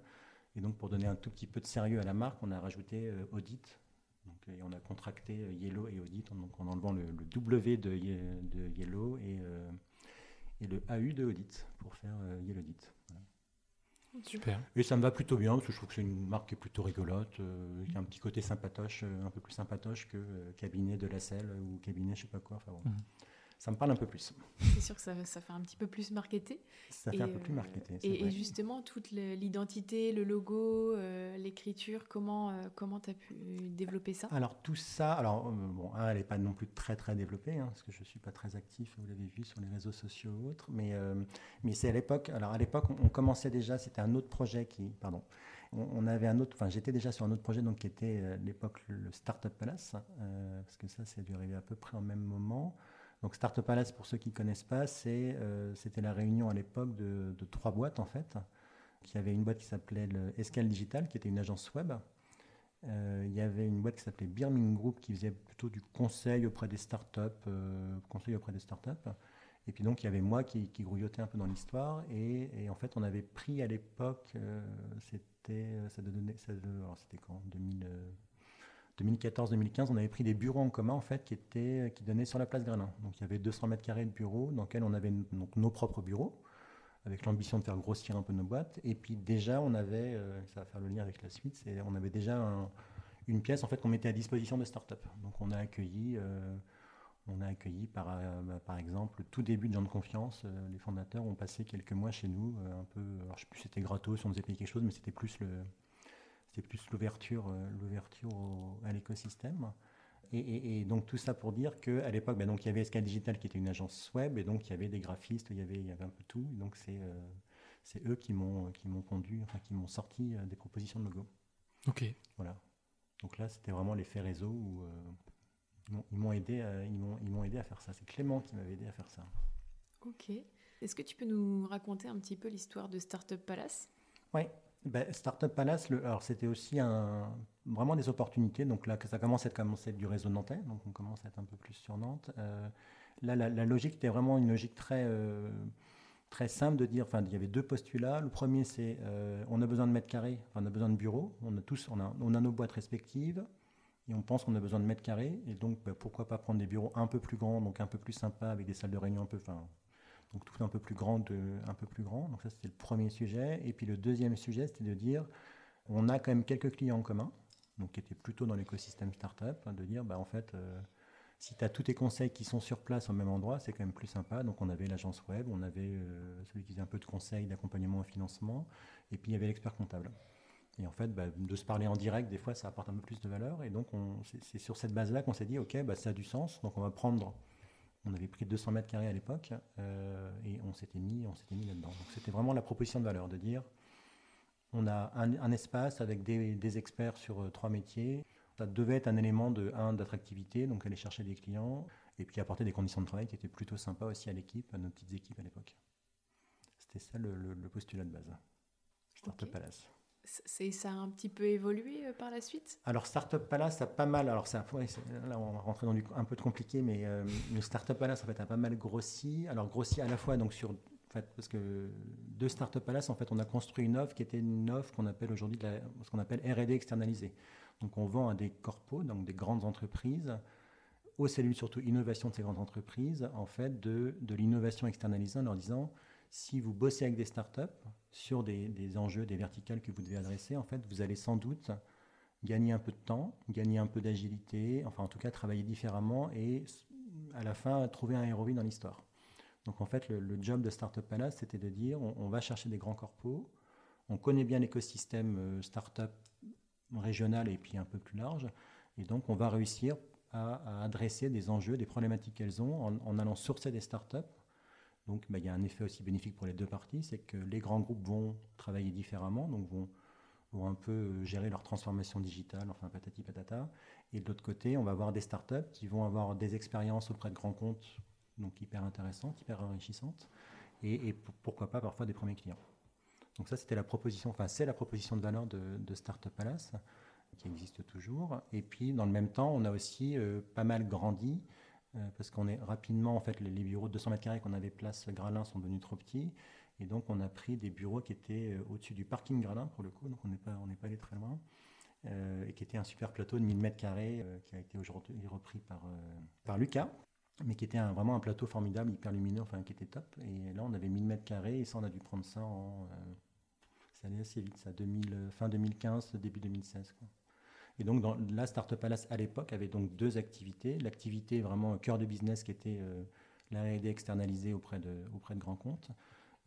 Et donc, pour donner un tout petit peu de sérieux à la marque, on a rajouté Audit. Donc, et on a contracté Yellow et Audit, donc en enlevant le W de Yellow et le AU de Audit pour faire Yellowdit. Voilà. Super. Et ça me va plutôt bien, parce que je trouve que c'est une marque qui est plutôt rigolote, qui a un petit côté sympatoche, un peu plus sympatoche que cabinet de la selle ou cabinet je sais pas quoi. Ça me parle un peu plus. C'est sûr que ça fait un petit peu plus marketé. Ça fait un peu plus marketé. Et justement, toute l'identité, le logo, l'écriture, comment tu as pu développer ça? Alors tout ça, elle n'est pas non plus très très développée, hein, parce que je ne suis pas très actif, vous l'avez vu sur les réseaux sociaux ou autres, mais c'est à l'époque. Alors à l'époque, on commençait déjà, c'était un autre projet on avait j'étais déjà sur un autre projet donc qui était à l'époque le Startup Palace, parce que ça a dû arriver à peu près au même moment. Donc Startup Palace, pour ceux qui ne connaissent pas, c'était la réunion à l'époque de 3 boîtes en fait. Il y avait une boîte qui s'appelait Escale Digital, qui était une agence web. Il y avait une boîte qui s'appelait Birming Group, qui faisait plutôt du conseil auprès des startups. Et puis donc il y avait moi qui grouillotais un peu dans l'histoire. Et en fait, on avait pris à l'époque, c'était quand 2014-2015, on avait pris des bureaux en commun en fait qui donnaient sur la place Granin. Donc il y avait 200 mètres carrés de bureaux dans lesquels on avait donc nos propres bureaux, avec l'ambition de faire grossir un peu nos boîtes. Et puis déjà on avait, ça va faire le lien avec la suite, on avait déjà une pièce en fait qu'on mettait à disposition de start-up. Donc on a accueilli par exemple, tout début de Gens de Confiance, les fondateurs ont passé quelques mois chez nous, un peu, alors je sais plus si c'était gratos, si on nous avait payé quelque chose, mais c'était plus l'ouverture à l'écosystème. Et donc tout ça pour dire qu'à l'époque, donc il y avait Escale Digital qui était une agence web, et donc il y avait des graphistes, il y avait un peu tout. Et donc c'est eux qui m'ont conduit, enfin qui m'ont sorti des propositions de logo. Ok. Voilà. Donc là, c'était vraiment l'effet réseau où ils m'ont aidé à faire ça. C'est Clément qui m'avait aidé à faire ça. Ok. Est-ce que tu peux nous raconter un petit peu l'histoire de Startup Palace? Oui. Startup Palace, alors c'était aussi vraiment des opportunités. Donc là, ça commence à être du réseau nantais, donc on commence à être un peu plus sur Nantes. Là, la logique était vraiment une logique très, très simple de dire, il y avait 2 postulats. Le premier, c'est on a besoin de mètres carrés, on a besoin de bureaux. On a nos boîtes respectives et on pense qu'on a besoin de mètres carrés. Et donc, pourquoi pas prendre des bureaux un peu plus grands, donc un peu plus sympas, avec des salles de réunion donc tout un peu plus grand. Donc ça, c'était le premier sujet. Et puis le deuxième sujet, c'était de dire, on a quand même quelques clients en commun, donc qui étaient plutôt dans l'écosystème startup, de dire, en fait, si tu as tous tes conseils qui sont sur place au même endroit, c'est quand même plus sympa. Donc on avait l'agence web, on avait celui qui faisait un peu de conseils, d'accompagnement au financement, et puis il y avait l'expert comptable. Et en fait, de se parler en direct, des fois, ça apporte un peu plus de valeur. Et donc c'est sur cette base-là qu'on s'est dit, ok, ça a du sens, donc on va prendre... On avait pris 200 mètres carrés à l'époque et on s'était mis là-dedans. Donc c'était vraiment la proposition de valeur, de dire on a un espace avec des experts sur 3 métiers. Ça devait être un élément d'attractivité, donc aller chercher des clients et puis apporter des conditions de travail qui étaient plutôt sympas aussi à l'équipe, à nos petites équipes à l'époque. C'était ça le postulat de base. Startup Palace. Ça a un petit peu évolué par la suite? Alors Startup Palace a pas mal, là on va rentrer dans un peu de compliqué, mais le Startup Palace en fait a pas mal grossi. Alors grossi à la fois donc parce que de Startup Palace en fait on a construit une offre qui était une offre qu'on appelle aujourd'hui ce qu'on appelle R&D externalisée. Donc on vend à des corpos, donc des grandes entreprises, aux cellules surtout innovation de ces grandes entreprises, en fait de l'innovation externalisée en leur disant si vous bossez avec des startups sur des enjeux, des verticales que vous devez adresser, en fait, vous allez sans doute gagner un peu de temps, gagner un peu d'agilité, enfin en tout cas travailler différemment et à la fin trouver un ROI dans l'histoire. Donc en fait, le job de Startup Palace, c'était de dire on va chercher des grands corpos, on connaît bien l'écosystème startup régional et puis un peu plus large, et donc on va réussir à adresser des enjeux, des problématiques qu'elles ont en allant sourcer des startups. Donc, il y a un effet aussi bénéfique pour les 2 parties, c'est que les grands groupes vont travailler différemment, donc vont un peu gérer leur transformation digitale, enfin patati patata. Et de l'autre côté, on va avoir des startups qui vont avoir des expériences auprès de grands comptes, donc hyper intéressantes, hyper enrichissantes, et pourquoi pas parfois des premiers clients. Donc ça, c'est la proposition de valeur de Startup Palace, qui existe toujours. Et puis, dans le même temps, on a aussi pas mal grandi, parce qu'on est rapidement, en fait, les bureaux de 200 mètres carrés qu'on avait place Gralin sont devenus trop petits. Et donc, on a pris des bureaux qui étaient au-dessus du parking Gralin, pour le coup. Donc, on n'est pas allé très loin. Et qui était un super plateau de 1000 mètres carrés qui a été aujourd'hui repris par Lucas, mais qui était vraiment un plateau formidable, hyper lumineux, enfin, qui était top. Et là, on avait 1000 mètres carrés et ça, on a dû prendre ça ça allait assez vite, ça, fin 2015, début 2016, quoi. Et donc, la Startup Palace, à l'époque, avait donc 2 activités. L'activité vraiment cœur de business qui était la R&D externalisée auprès de grands comptes.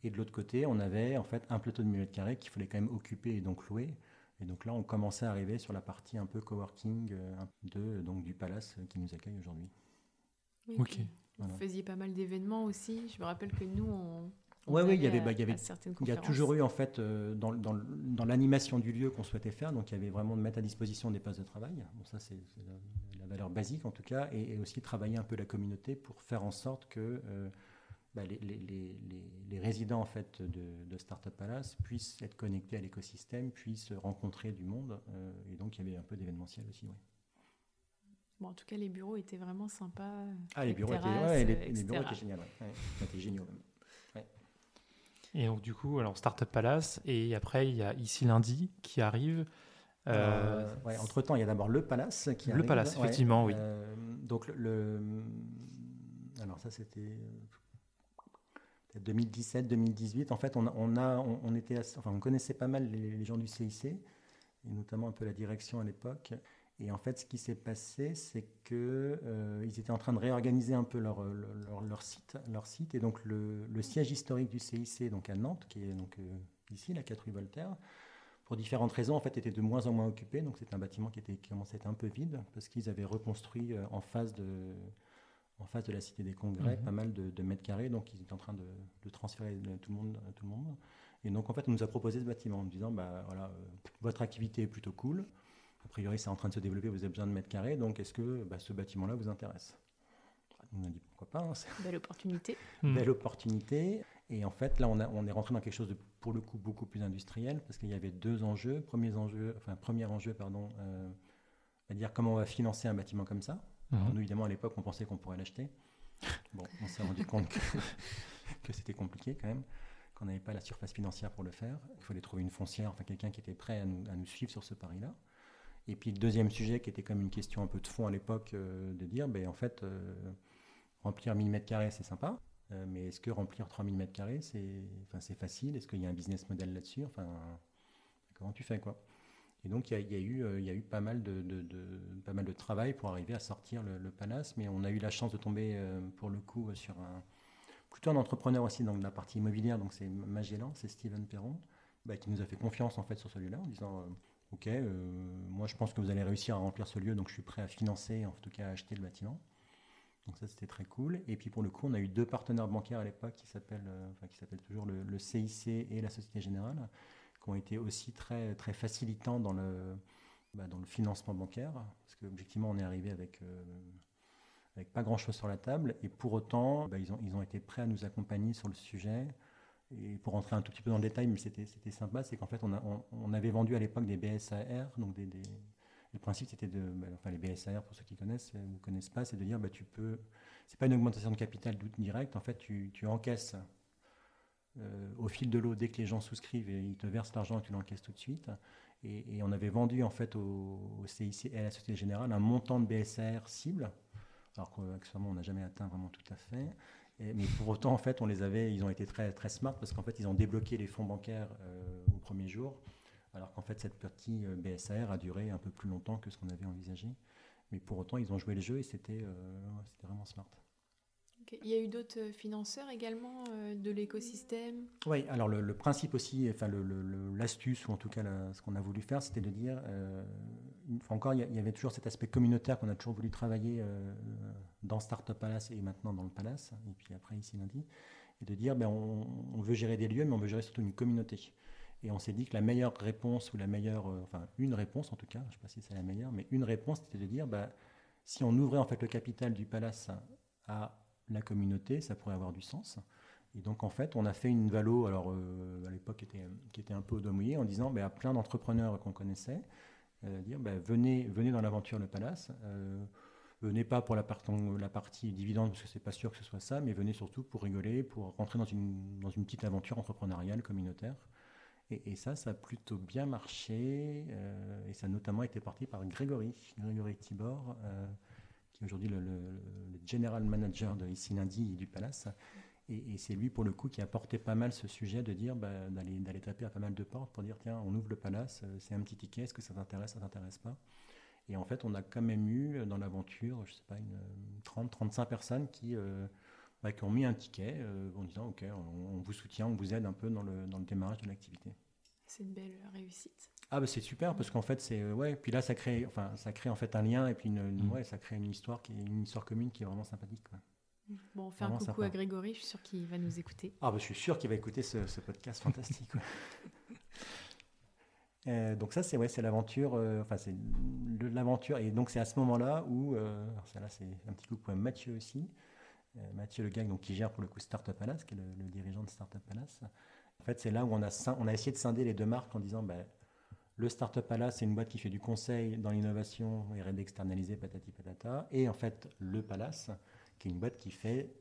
Et de l'autre côté, on avait en fait un plateau de 1000 m² qu'il fallait quand même occuper et donc louer. Et donc là, on commençait à arriver sur la partie un peu coworking donc du Palace qui nous accueille aujourd'hui. Oui, Ok. Vous faisiez pas mal d'événements aussi. Je me rappelle que nous, on Oui, il y allait avait, à certaines il y a conférences. toujours eu en fait dans l'animation du lieu qu'on souhaitait faire, donc il y avait vraiment de mettre à disposition des places de travail. Bon, ça c'est la valeur basique en tout cas, et aussi travailler un peu la communauté pour faire en sorte que les résidents en fait de Startup Palace puissent être connectés à l'écosystème, puissent rencontrer du monde, et donc il y avait un peu d'événementiel aussi. Oui. Bon, en tout cas, les bureaux étaient vraiment sympas. Les bureaux terrasses, étaient, les bureaux étaient géniaux. Ouais. C'était géniaux même. Ouais. Et donc, du coup, alors Startup Palace, et après, il y a Ici Lundi qui arrive. Entre-temps, il y a d'abord le Palace qui arrive. Le Palace, effectivement, oui. Donc, alors ça, c'était 2017-2018. En fait, on connaissait pas mal les gens du CIC, et notamment un peu la direction à l'époque. Et en fait, ce qui s'est passé, c'est qu'ils étaient en train de réorganiser un peu leur site. Et donc, le siège historique du CIC, donc à Nantes, qui est donc ici, la 4 rue Voltaire, pour différentes raisons, en fait, était de moins en moins occupé. Donc, c'était un bâtiment qui commençait à être un peu vide, parce qu'ils avaient reconstruit en face de la Cité des Congrès pas mal de mètres carrés. Donc, ils étaient en train de transférer tout le monde. Et donc, en fait, on nous a proposé ce bâtiment en nous disant, votre activité est plutôt cool. A priori, c'est en train de se développer, vous avez besoin de mètres carrés, donc est-ce que ce bâtiment-là vous intéresse? On a dit pourquoi pas. Belle opportunité. Belle opportunité. Et en fait, là, on est rentré dans quelque chose de, pour le coup, beaucoup plus industriel, parce qu'il y avait deux enjeux. Premier enjeu, à dire comment on va financer un bâtiment comme ça. Alors, nous, évidemment, à l'époque, on pensait qu'on pourrait l'acheter. Bon, on s'est rendu compte que c'était compliqué quand même, qu'on n'avait pas la surface financière pour le faire. Il fallait trouver une foncière, enfin quelqu'un qui était prêt à nous suivre sur ce pari-là. Et puis le deuxième sujet qui était comme une question un peu de fond à l'époque, de dire, remplir 1000 m², c'est sympa, mais est-ce que remplir 3000 m², c'est facile? Est-ce qu'il y a un business model là-dessus? Enfin, comment tu fais, quoi? Et donc il y a eu pas mal de travail pour arriver à sortir le Palace, mais on a eu la chance de tomber pour le coup sur plutôt un entrepreneur aussi dans la partie immobilière, donc c'est Magellan, c'est Steven Perron, qui nous a fait confiance en fait sur celui-là en disant ok, moi je pense que vous allez réussir à remplir ce lieu, donc je suis prêt à financer, en tout cas à acheter le bâtiment. Donc ça c'était très cool. Et puis pour le coup, on a eu deux partenaires bancaires à l'époque qui s'appellent toujours le CIC et la Société Générale, qui ont été aussi très, très facilitants dans le financement bancaire, parce qu'objectivement on est arrivé avec pas grand-chose sur la table, et pour autant ils ont été prêts à nous accompagner sur le sujet. Et pour rentrer un tout petit peu dans le détail, mais c'était sympa, c'est qu'en fait, on avait vendu à l'époque des BSAR. Donc le principe, c'était les BSAR, pour ceux qui connaissent ou ne connaissent pas, c'est de dire, c'est pas une augmentation de capital direct. En fait, tu encaisses au fil de l'eau dès que les gens souscrivent et ils te versent l'argent et tu l'encaisses tout de suite. Et on avait vendu en fait au CIC et à la Société Générale un montant de BSAR cible, alors qu'actuellement, on n'a jamais atteint vraiment tout à fait. Mais pour autant, en fait, ils ont été très, très smart parce qu'en fait, ils ont débloqué les fonds bancaires au premier jour, alors qu'en fait, cette partie BSAR a duré un peu plus longtemps que ce qu'on avait envisagé. Mais pour autant, ils ont joué le jeu et c'était vraiment smart. Okay. Il y a eu d'autres financeurs également de l'écosystème? Oui, alors le principe aussi, l'astuce, ou en tout cas ce qu'on a voulu faire, c'était de dire, encore, il y avait toujours cet aspect communautaire qu'on a toujours voulu travailler dans Startup Palace et maintenant dans le Palace, et puis après ici lundi, et de dire, on veut gérer des lieux, mais on veut gérer surtout une communauté. Et on s'est dit que la meilleure réponse, ou une réponse en tout cas, je ne sais pas si c'est la meilleure, mais une réponse, c'était de dire, si on ouvrait en fait le capital du Palace à la communauté, ça pourrait avoir du sens. Et donc en fait, on a fait une valo, alors à l'époque qui était un peu au doigt mouillé, en disant à plein d'entrepreneurs qu'on connaissait, dire venez dans l'aventure Le Palace, venez pas pour la partie dividende, parce que c'est pas sûr que ce soit ça, mais venez surtout pour rigoler, pour rentrer dans une petite aventure entrepreneuriale, communautaire. Et ça a plutôt bien marché, et ça a notamment été porté par Grégory Thibord, qui est aujourd'hui le general manager de Ici Lundi et du Palace. Et c'est lui, pour le coup, qui a porté pas mal ce sujet de dire, d'aller taper à pas mal de portes pour dire, tiens, on ouvre le Palace, c'est un petit ticket, est-ce que ça t'intéresse pas? Et en fait, on a quand même eu dans l'aventure, je sais pas, 30-35 personnes qui qui ont mis un ticket en disant ok, on vous soutient, on vous aide un peu dans le démarrage de l'activité. C'est une belle réussite. Ah bah c'est super parce qu'en fait c'est puis là ça crée en fait un lien et puis ça crée une histoire commune qui est vraiment sympathique, quoi. Bon, on fait vraiment un coucou à Grégory, je suis sûre qu'il va nous écouter. Ah bah je suis sûr qu'il va écouter ce podcast fantastique. Donc ça c'est l'aventure, c'est l'aventure, et donc c'est à ce moment-là où là c'est un petit coucou à Mathieu aussi, Mathieu Le Gag, donc qui gère pour le coup Startup Palace, qui est le dirigeant de Startup Palace. En fait c'est là où on a essayé de scinder les deux marques en disant le Startup Palace, c'est une boîte qui fait du conseil dans l'innovation et d'externaliser patati patata. Et en fait, le Palace, qui est une boîte qui fait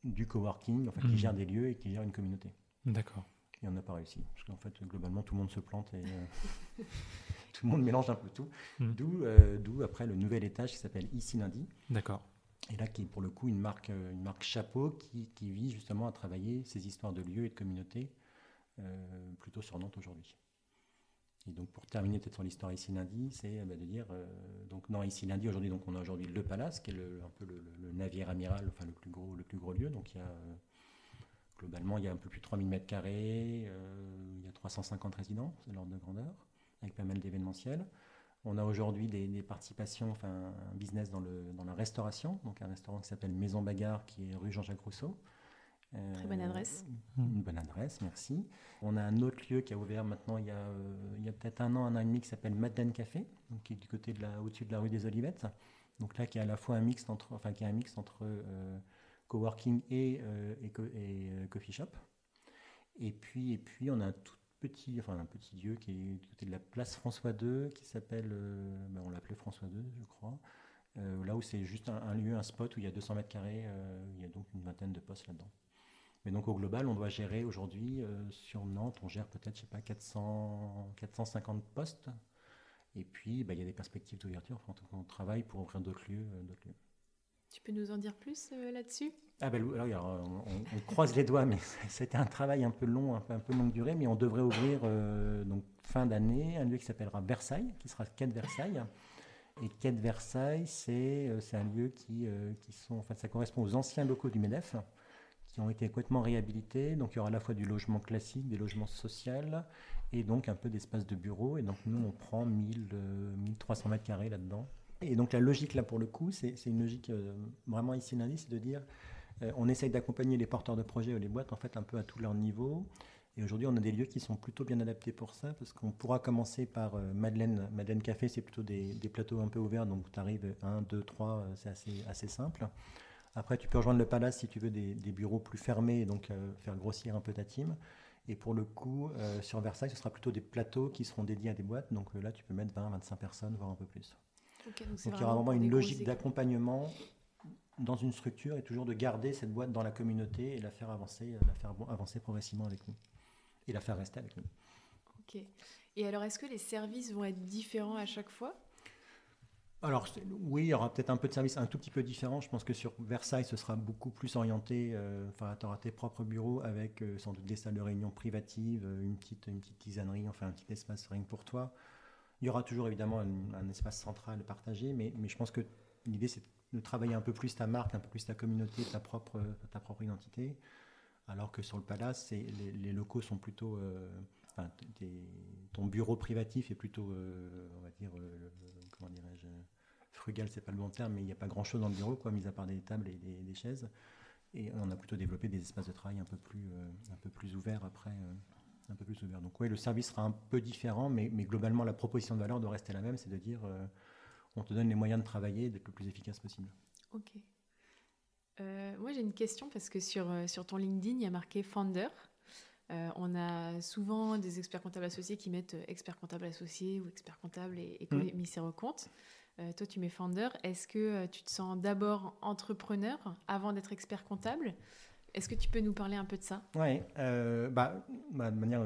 du coworking, qui gère des lieux et qui gère une communauté. D'accord. Et on n'a pas réussi. Parce qu'en fait, globalement, tout le monde se plante et tout le monde mélange un peu tout. D'où après le nouvel étage qui s'appelle Ici Lundi. D'accord. Et là, qui est pour le coup une marque chapeau qui vise justement à travailler ces histoires de lieux et de communautés plutôt sur Nantes aujourd'hui. Et donc pour terminer peut-être sur l'histoire Ici Lundi, c'est de dire Ici Lundi aujourd'hui, donc on a aujourd'hui le Palace qui est un peu le navire amiral, le plus gros lieu. Donc globalement il y a un peu plus de 3000 m², il y a 350 résidents, c'est l'ordre de grandeur, avec pas mal d'événementiels. On a aujourd'hui des participations, un business dans la restauration, donc un restaurant qui s'appelle Maison Bagarre qui est rue Jean-Jacques Rousseau. Très bonne adresse. Une bonne adresse, merci. On a un autre lieu qui a ouvert maintenant il y a peut-être un an et demi, qui s'appelle Madeleine Café, donc qui est du côté au-dessus de la rue des Olivettes. Donc là, qui est à la fois un mix entre coworking et coffee shop. Et puis on a un petit lieu qui est du côté de la place François II, qui s'appelle, on l'appelait François II, je crois. Là où c'est juste un lieu, un spot où il y a 200 m², il y a donc une vingtaine de postes là-dedans. Mais donc au global, on doit gérer aujourd'hui, sur Nantes, on gère peut-être, 450 postes. Et puis, il y a des perspectives d'ouverture. On travaille pour ouvrir d'autres lieux. Tu peux nous en dire plus là-dessus ? Alors, on croise les doigts, mais c'était un travail un peu long, un peu longue durée. Mais on devrait ouvrir donc fin d'année un lieu qui s'appellera Versailles, qui sera Quai de Versailles. Et Quai de Versailles, c'est un lieu qui sont, ça correspond aux anciens locaux du MEDEF, qui ont été complètement réhabilités. Donc il y aura à la fois du logement classique, des logements sociaux, et donc un peu d'espace de bureau. Et donc nous, on prend 1300 m² là-dedans. Et donc la logique là, pour le coup, c'est une logique vraiment Ici Lundi, c'est de dire, on essaye d'accompagner les porteurs de projets ou les boîtes en fait un peu à tout leur niveau. Et aujourd'hui, on a des lieux qui sont plutôt bien adaptés pour ça, parce qu'on pourra commencer par Madeleine Café, c'est plutôt des plateaux un peu ouverts, donc tu arrives 1, 2, 3, c'est assez simple. Après, tu peux rejoindre le Palace si tu veux des bureaux plus fermés, donc faire grossir un peu ta team. Et pour le coup, sur Versailles, ce sera plutôt des plateaux qui seront dédiés à des boîtes, donc là, tu peux mettre 20, 25 personnes, voire un peu plus. Okay, donc il y aura vraiment une logique d'accompagnement dans une structure et toujours de garder cette boîte dans la communauté et la faire avancer progressivement avec nous. Et la faire rester avec nous. Ok. Et alors, est-ce que les services vont être différents à chaque fois ? Alors, oui, il y aura peut-être un peu de services un tout petit peu différents. Je pense que sur Versailles, ce sera beaucoup plus orienté. Tu auras tes propres bureaux avec sans doute des salles de réunion privatives, une petite tisanerie, un petit espace rien que pour toi. Il y aura toujours évidemment un espace central partagé, mais je pense que l'idée, c'est de travailler un peu plus ta marque, un peu plus ta communauté, ta propre identité. Alors que sur le Palace, les locaux sont plutôt... ton bureau privatif est plutôt, on va dire, comment dirais-je, frugal, c'est pas le bon terme, mais il n'y a pas grand-chose dans le bureau, mis à part des tables et des chaises. Et on a plutôt développé des espaces de travail un peu plus ouverts après, un peu plus ouverts. Donc oui, le service sera un peu différent, mais globalement, la proposition de valeur doit rester la même, c'est de dire, on te donne les moyens de travailler et d'être le plus efficace possible. Ok. Moi, j'ai une question parce que sur ton LinkedIn, il y a marqué Founder. On a souvent des experts comptables associés qui mettent expert comptable associé ou expert comptable et commissaire aux comptes. Toi, tu mets Founder. Est-ce que tu te sens d'abord entrepreneur avant d'être expert comptable ? Est-ce que tu peux nous parler un peu de ça ? Oui, de manière,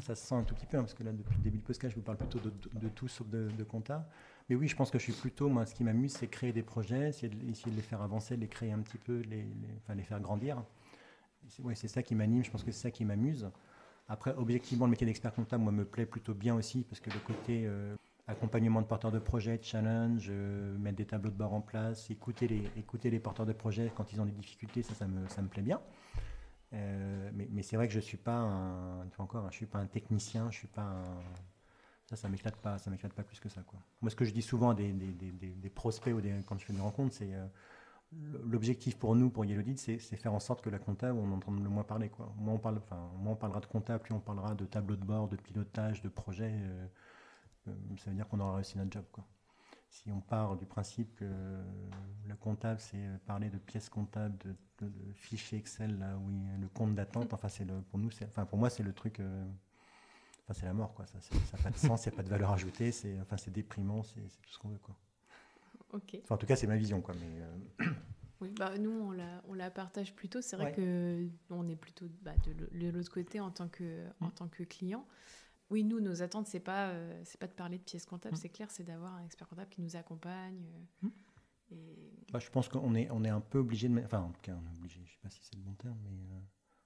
ça se sent un tout petit peu, parce que là, depuis le début du podcast, je vous parle plutôt de tout sauf de compta. Mais oui, je pense que je suis plutôt, moi, ce qui m'amuse, c'est créer des projets, essayer de les faire avancer, de les créer un petit peu, les faire grandir. C'est ça qui m'anime, je pense que c'est ça qui m'amuse. Après, objectivement, le métier d'expert comptable, moi, me plaît plutôt bien aussi, parce que le côté accompagnement de porteurs de projets, challenge, mettre des tableaux de bord en place, écouter les porteurs de projets quand ils ont des difficultés, ça me plaît bien. Mais c'est vrai que je suis pas une fois encore, je suis pas un technicien, je suis pas ça m'éclate pas plus que ça, quoi. Moi, ce que je dis souvent à des prospects ou quand je fais des rencontres, c'est l'objectif pour nous, pour Yellowdit, c'est faire en sorte que la compta, on entende le moins parler, quoi. Moins on parlera de compta, plus on parlera de tableau de bord, de pilotage, de projet. Ça veut dire qu'on aura réussi notre job, quoi. Si on part du principe que le comptable, c'est parler de pièces comptables, de fichiers Excel, là où le compte d'attente, enfin, pour moi, c'est le truc, enfin, c'est la mort, quoi. Ça n'a pas de sens, il n'y a pas de valeur ajoutée, c'est déprimant, c'est tout ce qu'on veut, quoi. Ok. Enfin, en tout cas, c'est ma vision, quoi. Mais, Oui, nous, on la partage plutôt. C'est vrai Ouais. que on est plutôt de l'autre côté en tant que client. Oui, nous, nos attentes, c'est pas de parler de pièces comptables, c'est clair, c'est d'avoir un expert comptable qui nous accompagne. je pense qu'on est un peu obligé de... Enfin, en tout cas, on est obligé, je ne sais pas si c'est le bon terme, mais...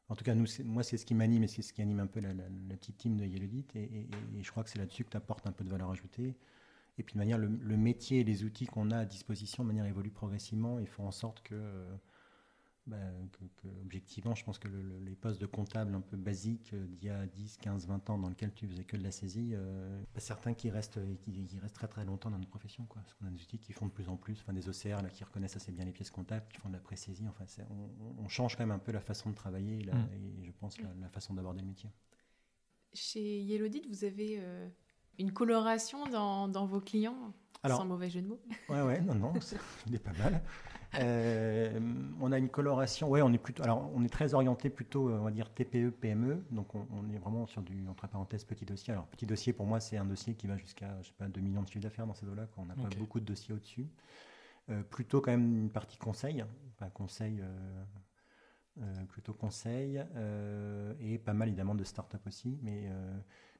En tout cas, moi, c'est ce qui m'anime et c'est ce qui anime un peu la petite team de Yellowdit. Et je crois que c'est là-dessus que tu apportes un peu de valeur ajoutée. Et puis, de manière, le métier et les outils qu'on a à disposition, de manière, évoluent progressivement et font en sorte que, objectivement, je pense que les postes de comptable un peu basiques d'il y a 10, 15, 20 ans, dans lesquels tu faisais que de la saisie, certains qui restent très très longtemps dans notre profession, quoi. Parce qu'on a des outils qui font de plus en plus, des OCR là, qui reconnaissent assez bien les pièces comptables, qui font de la pré-saisie. Enfin, on change quand même un peu la façon de travailler et je pense la façon d'aborder le métier. Chez Yellowdit, vous avez une coloration dans vos clients, sans mauvais jeu de mots. Ouais, non, il est pas mal. On a une coloration, on est très orienté plutôt, on va dire TPE, PME, donc on est vraiment sur du, entre parenthèses, petit dossier. Alors, petit dossier, pour moi, c'est un dossier qui va jusqu'à, 2 millions de chiffre d'affaires dans ces eaux-là, on n'a pas beaucoup de dossiers au-dessus. Plutôt quand même une partie conseil, plutôt conseil, et pas mal évidemment de start-up aussi, mais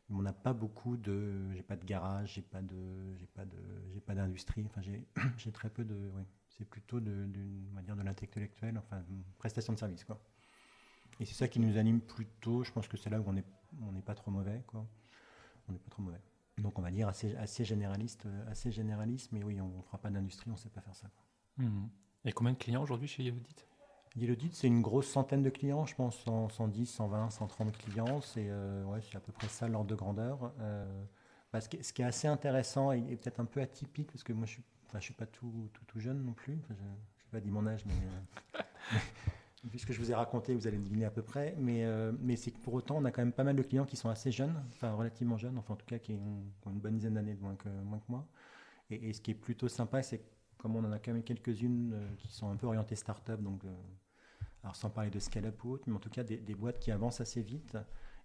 on n'a pas beaucoup j'ai pas de garage, j'ai pas d'industrie, enfin j'ai très peu de, c'est plutôt on va dire de l'intellectuel, enfin une prestation de service, quoi. Et c'est ça qui nous anime plutôt. Je pense que c'est là où on n'est pas trop mauvais, quoi. On n'est pas trop mauvais. Donc on va dire assez généraliste, mais oui, on ne fera pas d'industrie, on ne sait pas faire ça, quoi. Et combien de clients aujourd'hui chez Yellowdit ? Yellowdit, c'est une grosse centaine de clients, je pense, 110, 120, 130 clients. C'est à peu près ça l'ordre de grandeur. Ce qui est assez intéressant et peut-être un peu atypique, parce que moi, je ne suis pas tout jeune non plus. Enfin, je n'ai pas dit mon âge, mais vu ce que je vous ai raconté, vous allez deviner à peu près. Mais c'est que pour autant, on a quand même pas mal de clients qui sont assez jeunes, enfin relativement jeunes, enfin en tout cas qui ont une bonne dizaine d'années de moins que moi. Et ce qui est plutôt sympa, c'est comme on en a quand même quelques-unes qui sont un peu orientées start-up, donc... alors sans parler de scale-up ou autre, mais en tout cas des boîtes qui avancent assez vite.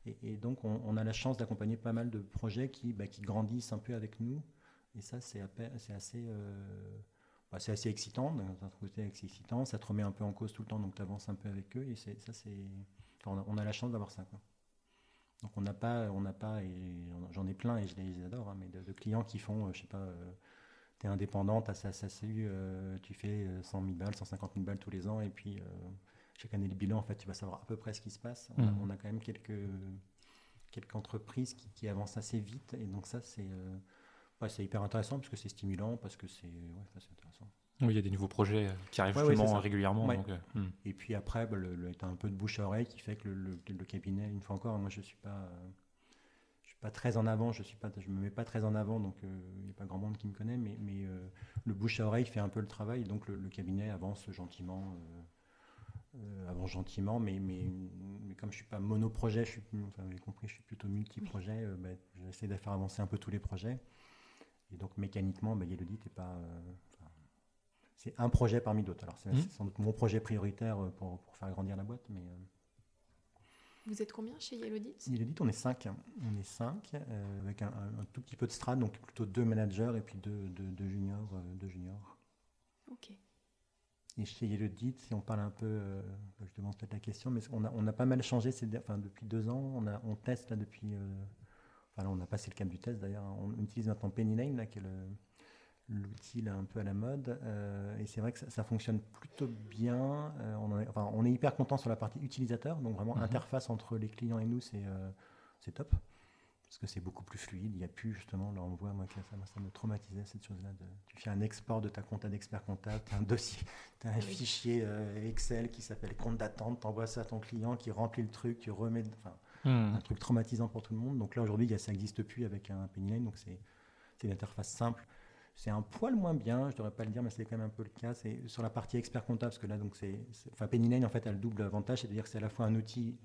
Et donc on a la chance d'accompagner pas mal de projets qui grandissent un peu avec nous. Et ça, c'est assez excitant. D'un côté, c'est excitant. Ça te remet un peu en cause tout le temps, donc tu avances un peu avec eux. Et on a la chance d'avoir ça, quoi. Donc on n'a pas, et j'en ai plein et je les adore, mais de clients qui font, je sais pas... tu es indépendant, tu as ça, tu fais 100 000 balles, 150 000 balles tous les ans, et puis chaque année le bilan, en fait, tu vas savoir à peu près ce qui se passe. On a quand même quelques entreprises qui avancent assez vite, et donc ça, c'est hyper intéressant, parce que c'est stimulant, parce que c'est intéressant. Oui, il y a des nouveaux projets qui arrivent justement régulièrement. Ouais. Donc, Et puis après, tu as un peu de bouche à oreille qui fait que le cabinet, une fois encore, moi je suis pas très en avant, je me mets pas très en avant, donc il n'y a pas grand monde qui me connaît, mais le bouche à oreille fait un peu le travail, donc le cabinet avance gentiment, mais comme je suis pas monoprojet, vous avez compris, je suis plutôt multi-projet, j'essaie de faire avancer un peu tous les projets, et donc mécaniquement, Yellowdit est pas... c'est un projet parmi d'autres, alors c'est sans doute mon projet prioritaire pour faire grandir la boîte, mais... Vous êtes combien chez Yellowdit ? Yellowdit, on est 5. On est 5, avec un tout petit peu de strat, donc plutôt 2 managers et puis 2 juniors. Ok. Et chez Yellowdit, si on parle un peu, je demande peut-être la question, mais on a pas mal changé depuis 2 ans. On teste là depuis... là, on a passé le cap du test d'ailleurs. On utilise maintenant PennyLane, là, qui est l'outil là, un peu à la mode, et c'est vrai que ça fonctionne plutôt bien. On est hyper content sur la partie utilisateur, donc vraiment interface entre les clients et nous, c'est top. parce que c'est beaucoup plus fluide. Il n'y a plus justement, là on voit, moi, que ça me traumatisait cette chose-là. Tu fais un export de ta compta d'expert comptable, tu as un dossier, tu as un fichier Excel qui s'appelle compte d'attente, tu envoies ça à ton client qui remplit le truc, tu remets, un truc traumatisant pour tout le monde. Donc là aujourd'hui, ça n'existe plus avec un Pennyline, donc c'est une interface simple. C'est un poil moins bien, je ne devrais pas le dire, mais c'est quand même un peu le cas. C'est sur la partie expert comptable, parce que là, donc Pennyline en fait a le double avantage, c'est-à-dire que c'est à la fois un outil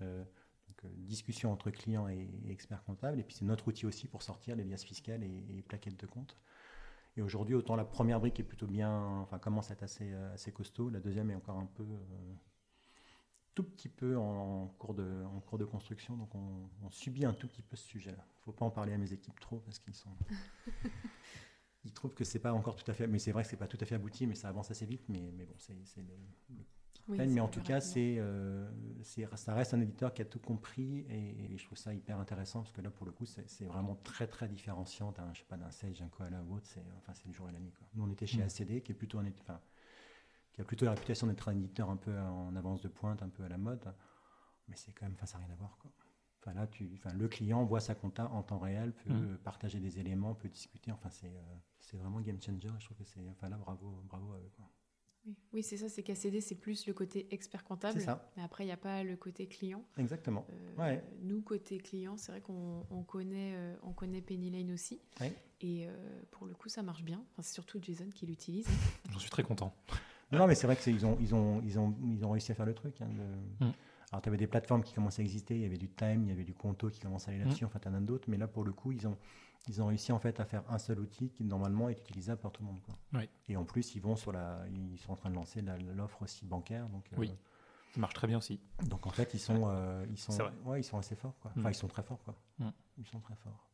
discussion entre client et expert comptable, et puis c'est notre outil aussi pour sortir les liasses fiscales et plaquettes de compte. Et aujourd'hui, autant la première brique est plutôt bien, commence à être assez costaud, la deuxième est encore un peu, tout petit peu en cours de construction, donc on subit un tout petit peu ce sujet-là. Il ne faut pas en parler à mes équipes trop, parce qu'ils sont... Ils trouvent que c'est pas encore tout à fait, mais c'est vrai que c'est pas tout à fait abouti, mais ça avance assez vite, mais bon, mais en tout cas, ça reste un éditeur qui a tout compris et je trouve ça hyper intéressant parce que là, pour le coup, c'est vraiment très très différenciant d'un, je sais pas, d'un Sage, d'un Koala ou autre. C'est le jour et la nuit, quoi. Nous, on était chez ACD, qui a plutôt la réputation d'être un éditeur un peu en avance de pointe, un peu à la mode, mais c'est quand même, ça n'a rien à voir, quoi. Là, le client voit sa compta en temps réel, peut partager des éléments, peut discuter. C'est vraiment game changer. Et je trouve que là, bravo à eux, quoi. Oui, c'est ça, c'est qu'ACD, c'est plus le côté expert comptable. C'est ça. Mais après, il n'y a pas le côté client. Exactement. Nous, côté client, c'est vrai qu'on connaît Pennyline aussi. Ouais. Et pour le coup, ça marche bien. C'est surtout Jason qui l'utilise. J'en suis très content. Non, mais c'est vrai qu'ils ont réussi à faire le truc. Alors, tu avais des plateformes qui commençaient à exister. Il y avait du Time, il y avait du Conto qui commençait à aller là-dessus. Tu en as d'autres. Mais là, pour le coup, ils ont réussi en fait à faire un seul outil qui normalement est utilisable par tout le monde, quoi. Oui. Et en plus, ils sont en train de lancer l'offre aussi bancaire. Donc, oui, ça marche très bien aussi. Donc en fait, ils sont assez forts, quoi. Ils sont très forts, quoi. Ils sont très forts.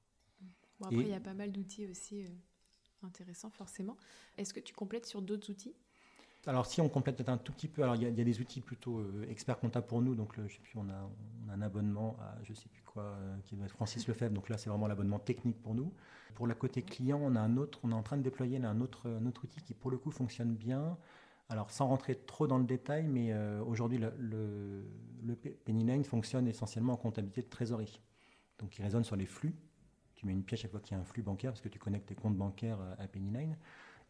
Bon, après, il y a pas mal d'outils aussi intéressants, forcément. Est-ce que tu complètes sur d'autres outils ? Alors si on complète peut-être un tout petit peu, alors il y a des outils plutôt experts comptables pour nous, donc je sais plus, on a un abonnement à je sais plus quoi, qui doit être Francis Lefebvre, donc là c'est vraiment l'abonnement technique pour nous. Pour la côté client, on est en train de déployer là, un autre outil qui pour le coup fonctionne bien. Alors sans rentrer trop dans le détail, mais aujourd'hui le Pennyline fonctionne essentiellement en comptabilité de trésorerie. Donc il raisonne sur les flux. Tu mets une pièce chaque fois qu'il y a un flux bancaire parce que tu connectes tes comptes bancaires à Pennyline.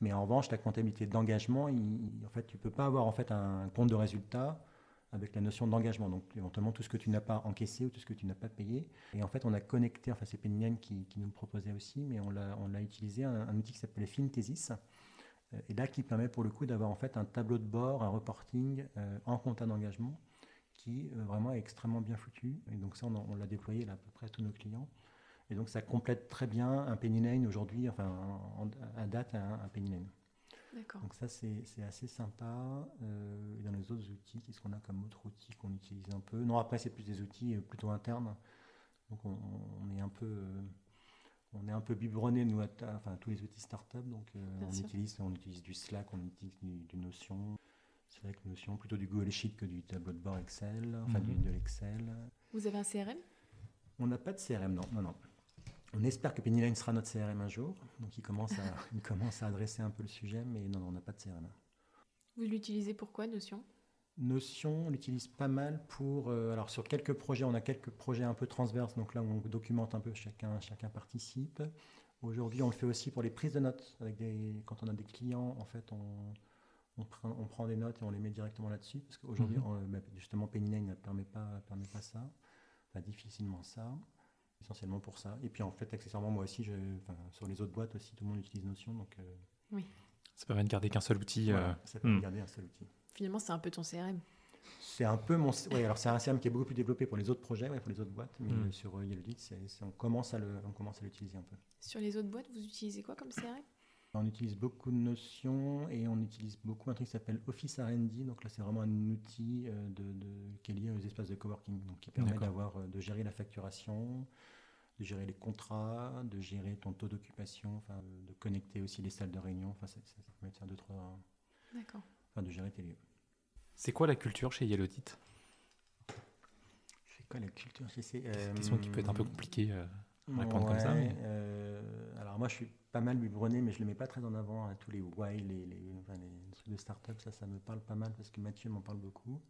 Mais en revanche, la comptabilité d'engagement, en fait, tu ne peux pas avoir en fait, un compte de résultat avec la notion d'engagement. Donc, éventuellement, tout ce que tu n'as pas encaissé ou tout ce que tu n'as pas payé. Et en fait, on a connecté, c'est Pennyline qui nous le proposait aussi, mais on l'a utilisé, un outil qui s'appelait Finthesis. Et là, qui permet pour le coup d'avoir en fait un tableau de bord, un reporting en compta d'engagement qui vraiment est extrêmement bien foutu. Et donc ça, on l'a déployé là, à peu près à tous nos clients. Et donc ça complète très bien un Pennyline aujourd'hui, à date, un Pennyline. D'accord. Donc ça, c'est assez sympa. Et dans les autres outils, qu'est-ce qu'on a comme autre outil qu'on utilise un peu ? Non, après, c'est plus des outils plutôt internes. Donc on est un peu biberonné, nous, tous les outils start-up. Donc on utilise du Slack, on utilise du Notion. Slack, Notion, plutôt du Google Sheet que du tableau de bord Excel, de l'Excel. Vous avez un CRM ? On n'a pas de CRM, non. On espère que Pennyline sera notre CRM un jour, donc il commence à adresser un peu le sujet, mais non, on n'a pas de CRM. Vous l'utilisez pour quoi, Notion ? Notion, on l'utilise pas mal pour... alors sur quelques projets, on a quelques projets un peu transverses, donc là on documente un peu, chacun participe. Aujourd'hui, on le fait aussi pour les prises de notes. Quand on a des clients, en fait, on prend des notes et on les met directement là-dessus, parce qu'aujourd'hui, justement, Pennyline ne permet pas ça, difficilement ça. Essentiellement pour ça. Et puis en fait, accessoirement, moi aussi, sur les autres boîtes aussi, tout le monde utilise Notion. Donc, oui. Ça permet de garder qu'un seul outil. Voilà, ça permet de garder un seul outil. Finalement, c'est un peu ton CRM. C'est un peu mon... Oui, alors c'est un CRM qui est beaucoup plus développé pour les autres projets, pour les autres boîtes. Mais sur Yellowdit, on commence à l'utiliser un peu. Sur les autres boîtes, vous utilisez quoi comme CRM ? On utilise beaucoup de Notion et on utilise beaucoup un truc qui s'appelle Office R&D. Donc là, c'est vraiment un outil qui est lié aux espaces de coworking, donc qui permet de gérer la facturation, de gérer les contrats, de gérer ton taux d'occupation, de connecter aussi les salles de réunion. Ça permet de faire D'accord. De gérer tes lieux. C'est quoi la culture chez Yellowdit ? C'est quoi la culture chez C'est une question qui peut être un peu compliquée à répondre comme ça. Mais... alors moi, je suis pas mal biberonné, mais je le mets pas très en avant. Tous les why, les trucs de start-up, ça me parle pas mal parce que Mathieu m'en parle beaucoup.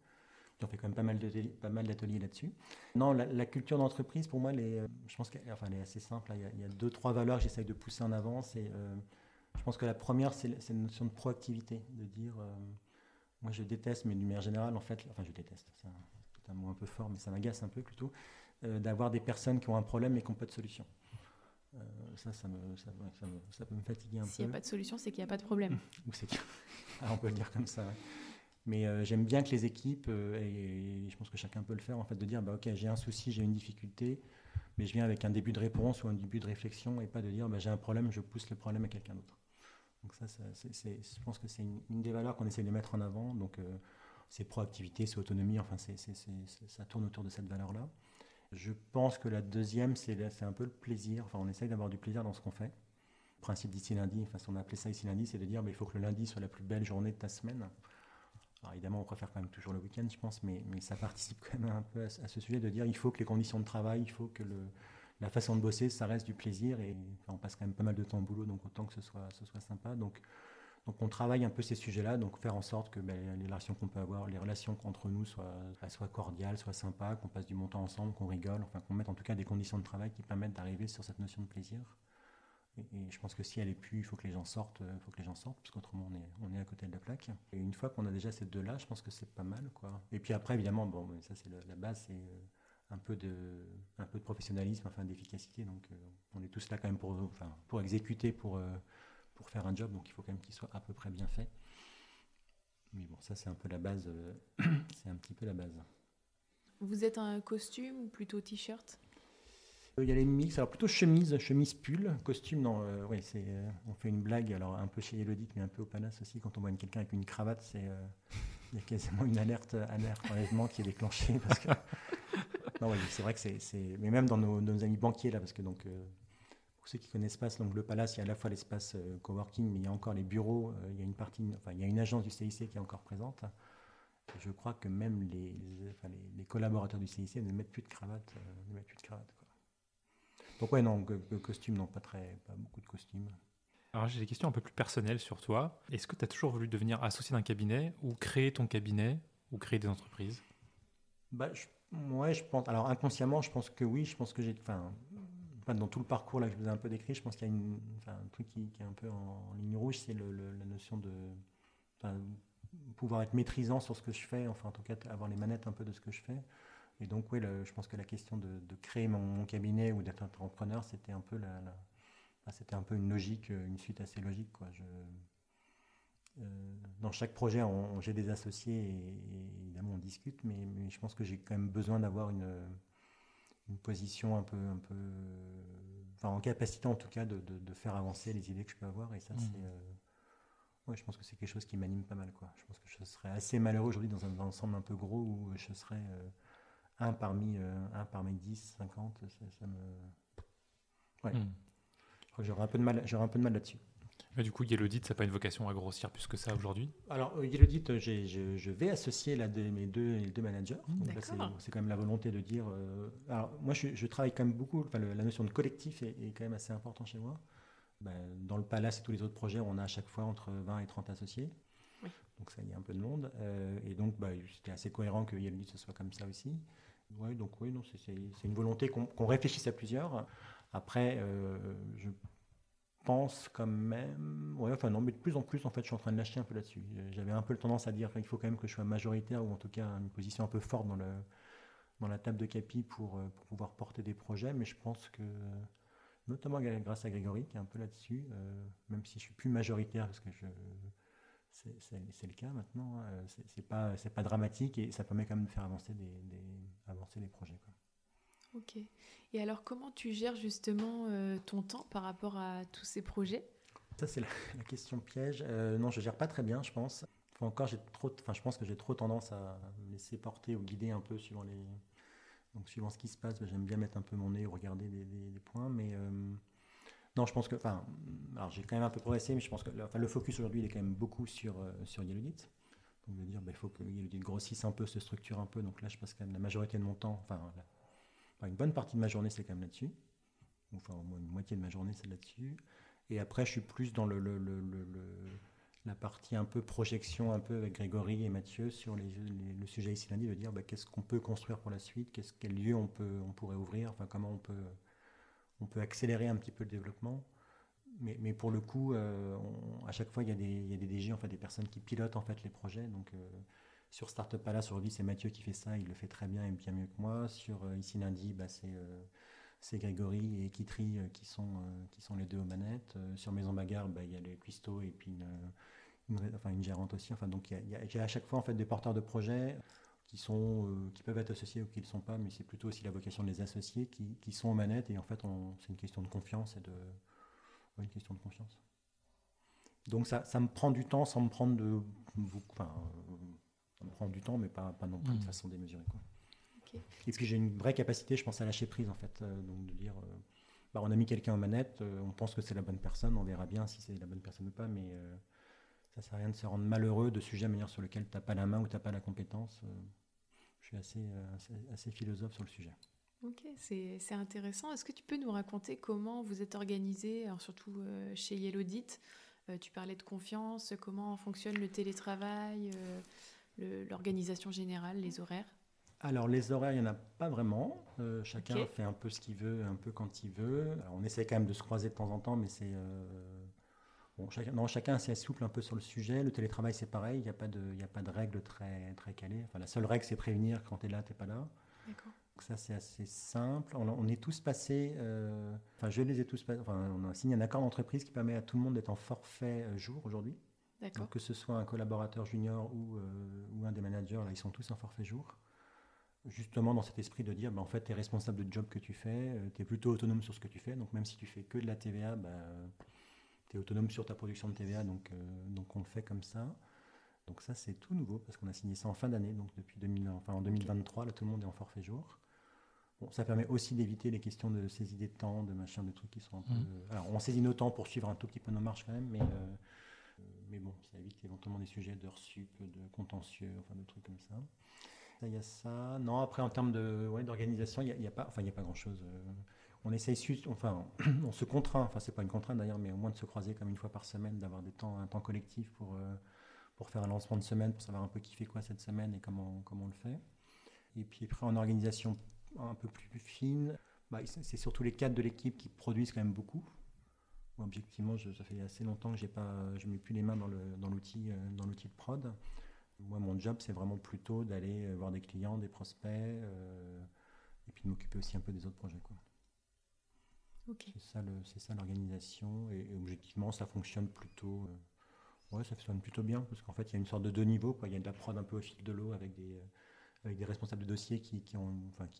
On fait quand même pas mal d'ateliers là-dessus. Non, la culture d'entreprise, pour moi, je pense qu'elle elle est assez simple. Il y a deux, trois valeurs que j'essaye de pousser en avant. Je pense que la première, c'est une notion de proactivité, de dire, moi je déteste, mais d'une manière générale, en fait, enfin je déteste, c'est un mot un peu fort, mais ça m'agace un peu plutôt, d'avoir des personnes qui ont un problème et qui n'ont pas de solution. Ça peut me fatiguer un peu. S'il n'y a pas de solution, c'est qu'il n'y a pas de problème. Ou c'est que... on peut le dire comme ça, ouais. Mais j'aime bien que les équipes, et je pense que chacun peut le faire, en fait, de dire, ok, j'ai un souci, j'ai une difficulté, mais je viens avec un début de réponse ou un début de réflexion, et pas de dire, j'ai un problème, je pousse le problème à quelqu'un d'autre. Donc je pense que c'est une des valeurs qu'on essaie de mettre en avant. Donc c'est proactivité, c'est autonomie, enfin ça tourne autour de cette valeur-là. Je pense que la deuxième, c'est un peu le plaisir. Enfin, on essaye d'avoir du plaisir dans ce qu'on fait. Le principe d'ici lundi, enfin, on a appelé ça ici lundi, c'est de dire il faut que le lundi soit la plus belle journée de ta semaine. Alors évidemment, on préfère quand même toujours le week-end, je pense, mais ça participe quand même un peu à ce sujet de dire il faut que les conditions de travail, il faut que la façon de bosser, ça reste du plaisir. Et on passe quand même pas mal de temps au boulot, donc autant que ce soit sympa. Donc on travaille un peu ces sujets-là, donc faire en sorte que les relations qu'on peut avoir, les relations entre nous soient cordiales, soient sympas, qu'on passe du bon temps ensemble, qu'on rigole, enfin qu'on mette en tout cas des conditions de travail qui permettent d'arriver sur cette notion de plaisir. Et je pense que si elle est plus, il faut que les gens sortent, parce qu'autrement on est à côté de la plaque. Et une fois qu'on a déjà ces deux-là, je pense que c'est pas mal, quoi. Et puis après, évidemment, ça c'est la base, c'est un peu de professionnalisme, enfin d'efficacité. Donc on est tous là quand même pour exécuter, pour faire un job, donc il faut quand même qu'il soit à peu près bien fait. Mais bon, ça c'est un peu la base, c'est un petit peu la base. Vous êtes un costume ou plutôt t-shirt ? Il y a les mix, alors plutôt chemise pull, costume, non, oui, on fait une blague, alors un peu chez Elodie, mais un peu au Palace aussi, quand on voit quelqu'un avec une cravate, il y a quasiment une alerte enlèvement qui est déclenchée, parce que, non, ouais, c'est vrai que mais même dans nos amis banquiers, là, parce que donc, pour ceux qui ne connaissent pas, donc le Palace, il y a à la fois l'espace coworking, mais il y a encore les bureaux, il y a il y a une agence du CIC qui est encore présente. Je crois que même les collaborateurs du CIC ne mettent plus de cravate, quoi. Donc ouais, non, costume, non, pas beaucoup de costumes. Alors j'ai des questions un peu plus personnelles sur toi. Est-ce que tu as toujours voulu devenir associé d'un cabinet, ou créer ton cabinet, ou créer des entreprises ? Ouais, je pense. Alors inconsciemment, je pense que oui. Je pense que dans tout le parcours là que je vous ai un peu décrit, je pense qu'il y a un truc qui est un peu en ligne rouge, c'est la notion de pouvoir être maîtrisant sur ce que je fais, enfin en tout cas avoir les manettes un peu de ce que je fais. Et donc oui, je pense que la question de créer mon cabinet ou d'être entrepreneur, c'était un peu c'était un peu une logique, une suite assez logique, quoi. Dans chaque projet, j'ai des associés et évidemment on discute, mais je pense que j'ai quand même besoin d'avoir une position un peu, enfin en capacité en tout cas de faire avancer les idées que je peux avoir. Et ça, ouais, je pense que c'est quelque chose qui m'anime pas mal, quoi. Je pense que je serais assez malheureux aujourd'hui dans un ensemble un peu gros où je serais un parmi 10, 50, ça me... Ouais. Je crois que j'aurais un peu de mal là-dessus. Mais du coup, Yellowdit, ça n'a pas une vocation à grossir plus que ça aujourd'hui ? Alors, Yellowdit, je vais associer mes deux managers. Donc là, c'est quand même la volonté de dire... alors, moi, je travaille quand même beaucoup, la notion de collectif est quand même assez important chez moi. Dans le Palace et tous les autres projets, on a à chaque fois entre 20 et 30 associés. Oui. Donc ça, il y a un peu de monde. Et donc, c'était assez cohérent que Yellowdit, ce soit comme ça aussi. Ouais, donc oui, non, c'est une volonté qu'on réfléchisse à plusieurs. Après, je pense quand même... Ouais, enfin non, mais de plus en plus, en fait, je suis en train de lâcher un peu là-dessus. J'avais un peu tendance à dire qu'il faut quand même que je sois majoritaire, ou en tout cas une position un peu forte dans la table de capi pour pouvoir porter des projets. Mais je pense que, notamment grâce à Grégory, qui est un peu là-dessus, même si je suis plus majoritaire, parce que c'est le cas maintenant, c'est pas dramatique, et ça permet quand même de faire avancer les projets, quoi. Ok. Et alors, comment tu gères justement ton temps par rapport à tous ces projets ? Ça, c'est la question piège. Non, je gère pas très bien, je pense. Je pense que j'ai trop tendance à me laisser porter ou guider un peu suivant ce qui se passe. J'aime bien mettre un peu mon nez ou regarder des points, mais non, je pense que, alors j'ai quand même un peu progressé, mais je pense que le focus aujourd'hui, il est quand même beaucoup sur Yellowdit. Donc de dire, il faut que Yellowdit grossisse un peu, se structure un peu. Donc là, je passe quand même la majorité de mon temps, une bonne partie de ma journée, c'est quand même là-dessus. Enfin, au moins une moitié de ma journée, c'est là-dessus. Et après, je suis plus dans la partie un peu projection, un peu avec Grégory et Mathieu sur le sujet ici lundi, de dire qu'est-ce qu'on peut construire pour la suite, quel lieu on pourrait ouvrir, enfin comment on peut accélérer un petit peu le développement. Mais pour le coup, à chaque fois, il y a des DG, en fait, des personnes qui pilotent en fait les projets. Donc sur Startup Palace, aujourd'hui, c'est Mathieu qui fait ça, il le fait très bien et bien mieux que moi. Sur ici lundi, c'est Grégory et Kitri qui sont les deux aux manettes. Sur Maison Bagarre, il y a les cuistots et puis une gérante aussi. Enfin, donc il y a à chaque fois en fait des porteurs de projets qui peuvent être associés ou qui ne le sont pas, mais c'est plutôt aussi la vocation de les associés qui sont aux manettes. Et en fait, c'est une question de confiance une question de confiance. Donc ça me prend du temps sans me prendre de beaucoup. Enfin, ça me prend du temps, mais pas non plus de façon démesurée, quoi. Okay. Et puis j'ai une vraie capacité, je pense, à lâcher prise en fait, donc de dire, on a mis quelqu'un aux manettes, on pense que c'est la bonne personne, on verra bien si c'est la bonne personne ou pas, mais ça sert à rien de se rendre malheureux de sujets sur lesquels tu n'as pas la main ou tu n'as pas la compétence. Je suis assez philosophe sur le sujet. Ok, c'est intéressant. Est-ce que tu peux nous raconter comment vous êtes organisé, alors surtout chez Yellowdit? Tu parlais de confiance, comment fonctionne le télétravail, l'organisation générale, les horaires? Alors les horaires, il n'y en a pas vraiment. Chacun fait un peu ce qu'il veut, un peu quand il veut. Alors, on essaie quand même de se croiser de temps en temps, mais c'est... chacun est assez souple un peu sur le sujet. Le télétravail, c'est pareil, il n'y a pas de règles très, très calées. Enfin, la seule règle, c'est prévenir quand tu es là, tu n'es pas là. D'accord. Donc ça, c'est assez simple. On est tous passés... je les ai tous passés... Enfin, on a signé un accord d'entreprise qui permet à tout le monde d'être en forfait jour aujourd'hui. D'accord. Donc, que ce soit un collaborateur junior ou un des managers, là, ils sont tous en forfait jour. Justement dans cet esprit de dire, en fait, tu es responsable du job que tu fais, tu es plutôt autonome sur ce que tu fais. Donc même si tu fais que de la TVA, tu es autonome sur ta production de TVA, donc on le fait comme ça. Donc ça, c'est tout nouveau, parce qu'on a signé ça en fin d'année, donc depuis en 2023, là, tout le monde est en forfait jour. Bon, ça permet aussi d'éviter les questions de saisie des temps, de machin, de trucs qui sont un peu... Alors, on saisit nos temps pour suivre un tout petit peu nos marches quand même, mais bon, ça évite éventuellement des sujets d'heures sup, de contentieux, enfin de trucs comme ça. Il y a ça. Non, après, en termes d'organisation, il n'y a pas grand-chose. On essaye, on se contraint, enfin, c'est pas une contrainte d'ailleurs, mais au moins de se croiser comme une fois par semaine, d'avoir un temps collectif pour faire un lancement de semaine, pour savoir un peu qui fait quoi cette semaine et comment on le fait. Et puis après, en organisation un peu plus fine, c'est surtout les cadres de l'équipe qui produisent quand même beaucoup. Objectivement, ça fait assez longtemps que je ne mets plus les mains dans l'outil de prod. Moi, mon job, c'est vraiment plutôt d'aller voir des clients, des prospects, et puis de m'occuper aussi un peu des autres projets, quoi. Okay. C'est ça l'organisation, et objectivement, ça fonctionne plutôt... ça fonctionne plutôt bien, parce qu'en fait, il y a une sorte de deux niveaux, quoi. Il y a de la prod un peu au fil de l'eau avec des responsables de dossiers qui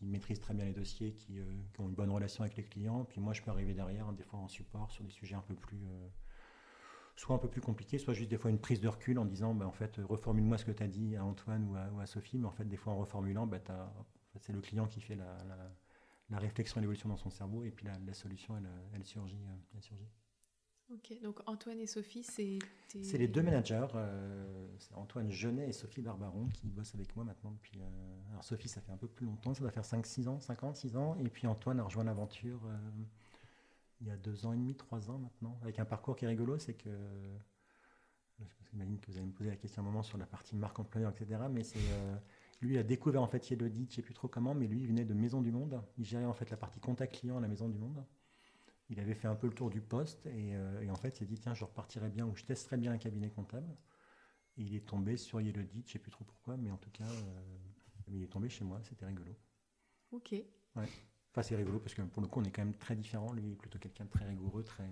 maîtrisent très bien les dossiers, qui ont une bonne relation avec les clients. Puis moi, je peux arriver derrière, des fois en support, sur des sujets un peu plus... soit un peu plus compliqué, soit juste des fois une prise de recul en disant en fait reformule-moi ce que tu as dit à Antoine ou à Sophie, mais en fait des fois en reformulant c'est le client qui fait la réflexion et l'évolution dans son cerveau, et puis la solution elle surgit. Ok, donc Antoine et Sophie, c'est les deux managers, c'est Antoine Genet et Sophie Barbaron qui bossent avec moi maintenant depuis... alors Sophie, ça fait un peu plus longtemps, ça doit faire 5 ans, 6 ans, et puis Antoine a rejoint l'aventure il y a 2 ans et demi, 3 ans maintenant, avec un parcours qui est rigolo, c'est que... J'imagine que vous allez me poser la question un moment sur la partie marque employeur, etc. Mais lui, il a découvert en fait Yellowdit, je ne sais plus trop comment, mais lui, il venait de Maison du Monde. Il gérait en fait la partie contact client à la Maison du Monde. Il avait fait un peu le tour du poste et en fait, il s'est dit, tiens, je repartirais bien ou je testerais bien un cabinet comptable. Et il est tombé sur Yellowdit, je ne sais plus trop pourquoi, mais en tout cas, il est tombé chez moi, c'était rigolo. Ok. Ouais. Enfin, c'est rigolo parce que pour le coup, on est quand même très différents. Lui est plutôt quelqu'un de très rigoureux, très...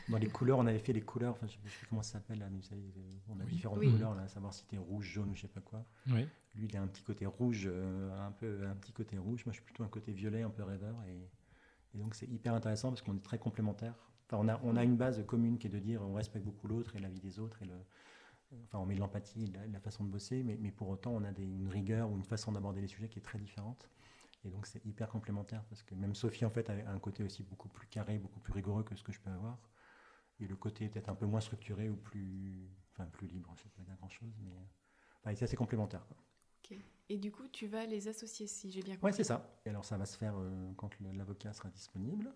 Dans les couleurs, on avait fait les couleurs, enfin, je ne sais plus comment ça s'appelle, là, mais vous savez, on a différentes couleurs, là, à savoir si c'était rouge, jaune ou je ne sais pas quoi. Oui. Lui, il a un petit côté rouge, un petit côté rouge. Moi, je suis plutôt un côté violet, un peu rêveur. Et donc, c'est hyper intéressant parce qu'on est très complémentaires. Enfin, on a une base commune qui est de dire on respecte beaucoup l'autre et la vie des autres. On met de l'empathie et la façon de bosser, mais pour autant, on a une rigueur ou une façon d'aborder les sujets qui est très différente. Et donc, c'est hyper complémentaire parce que même Sophie, en fait, a un côté aussi beaucoup plus carré, beaucoup plus rigoureux que ce que je peux avoir. Et le côté peut-être un peu moins structuré ou plus libre, je ne sais pas dire grand-chose, mais c'est assez complémentaire, quoi. Ok. Et du coup, tu vas les associer, si j'ai bien compris. Oui, c'est ça. Et alors, ça va se faire quand l'avocat sera disponible.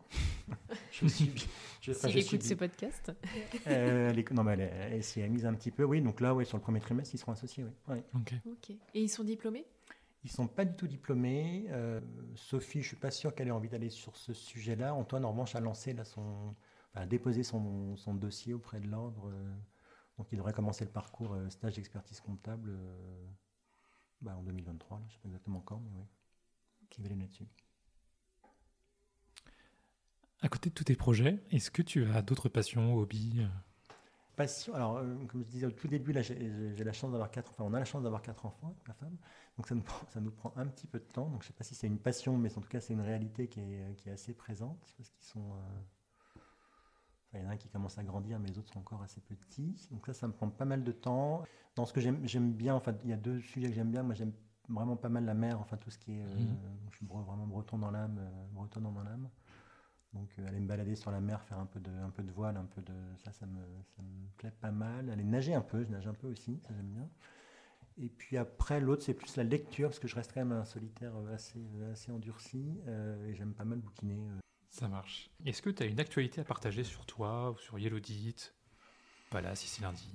Je je suis... S'il écoute ce podcast. Non, mais elle s'y est mise un petit peu. Oui, donc là, sur le premier trimestre, ils seront associés. Oui. Ouais. Ok. Et ils sont diplômés ? Ils ne sont pas du tout diplômés. Sophie, je ne suis pas sûr qu'elle ait envie d'aller sur ce sujet-là. Antoine, en revanche, a lancé là, a déposé son dossier auprès de l'ordre. Donc, il devrait commencer le parcours stage d'expertise comptable en 2023. Là, je ne sais pas exactement quand, mais oui. Il va aller là-dessus. À côté de tous tes projets, est-ce que tu as d'autres passions, hobbies ? Passion. Alors, comme je disais au tout début, là, j'ai la chance d'avoir on a la chance d'avoir 4 enfants avec ma femme. Donc, ça nous prend un petit peu de temps. Donc, je ne sais pas si c'est une passion, mais en tout cas, c'est une réalité qui est assez présente. Parce qu'ils sont... il y en a un qui commence à grandir, mais les autres sont encore assez petits. Donc, ça me prend pas mal de temps. Dans ce que j'aime bien, enfin, il y a 2 sujets que j'aime bien. Moi, j'aime vraiment pas mal la mer, enfin, tout ce qui est... je suis vraiment bretonne dans l'âme. Donc aller me balader sur la mer, faire un peu de voile, ça me plaît pas mal. Aller nager un peu, je nage un peu aussi, ça j'aime bien. Et puis après, l'autre c'est plus la lecture, parce que je reste quand même un solitaire assez endurci, et j'aime pas mal bouquiner. Ça marche. Est-ce que tu as une actualité à partager sur toi, ou sur Yellowdit ? Voilà, si c'est lundi.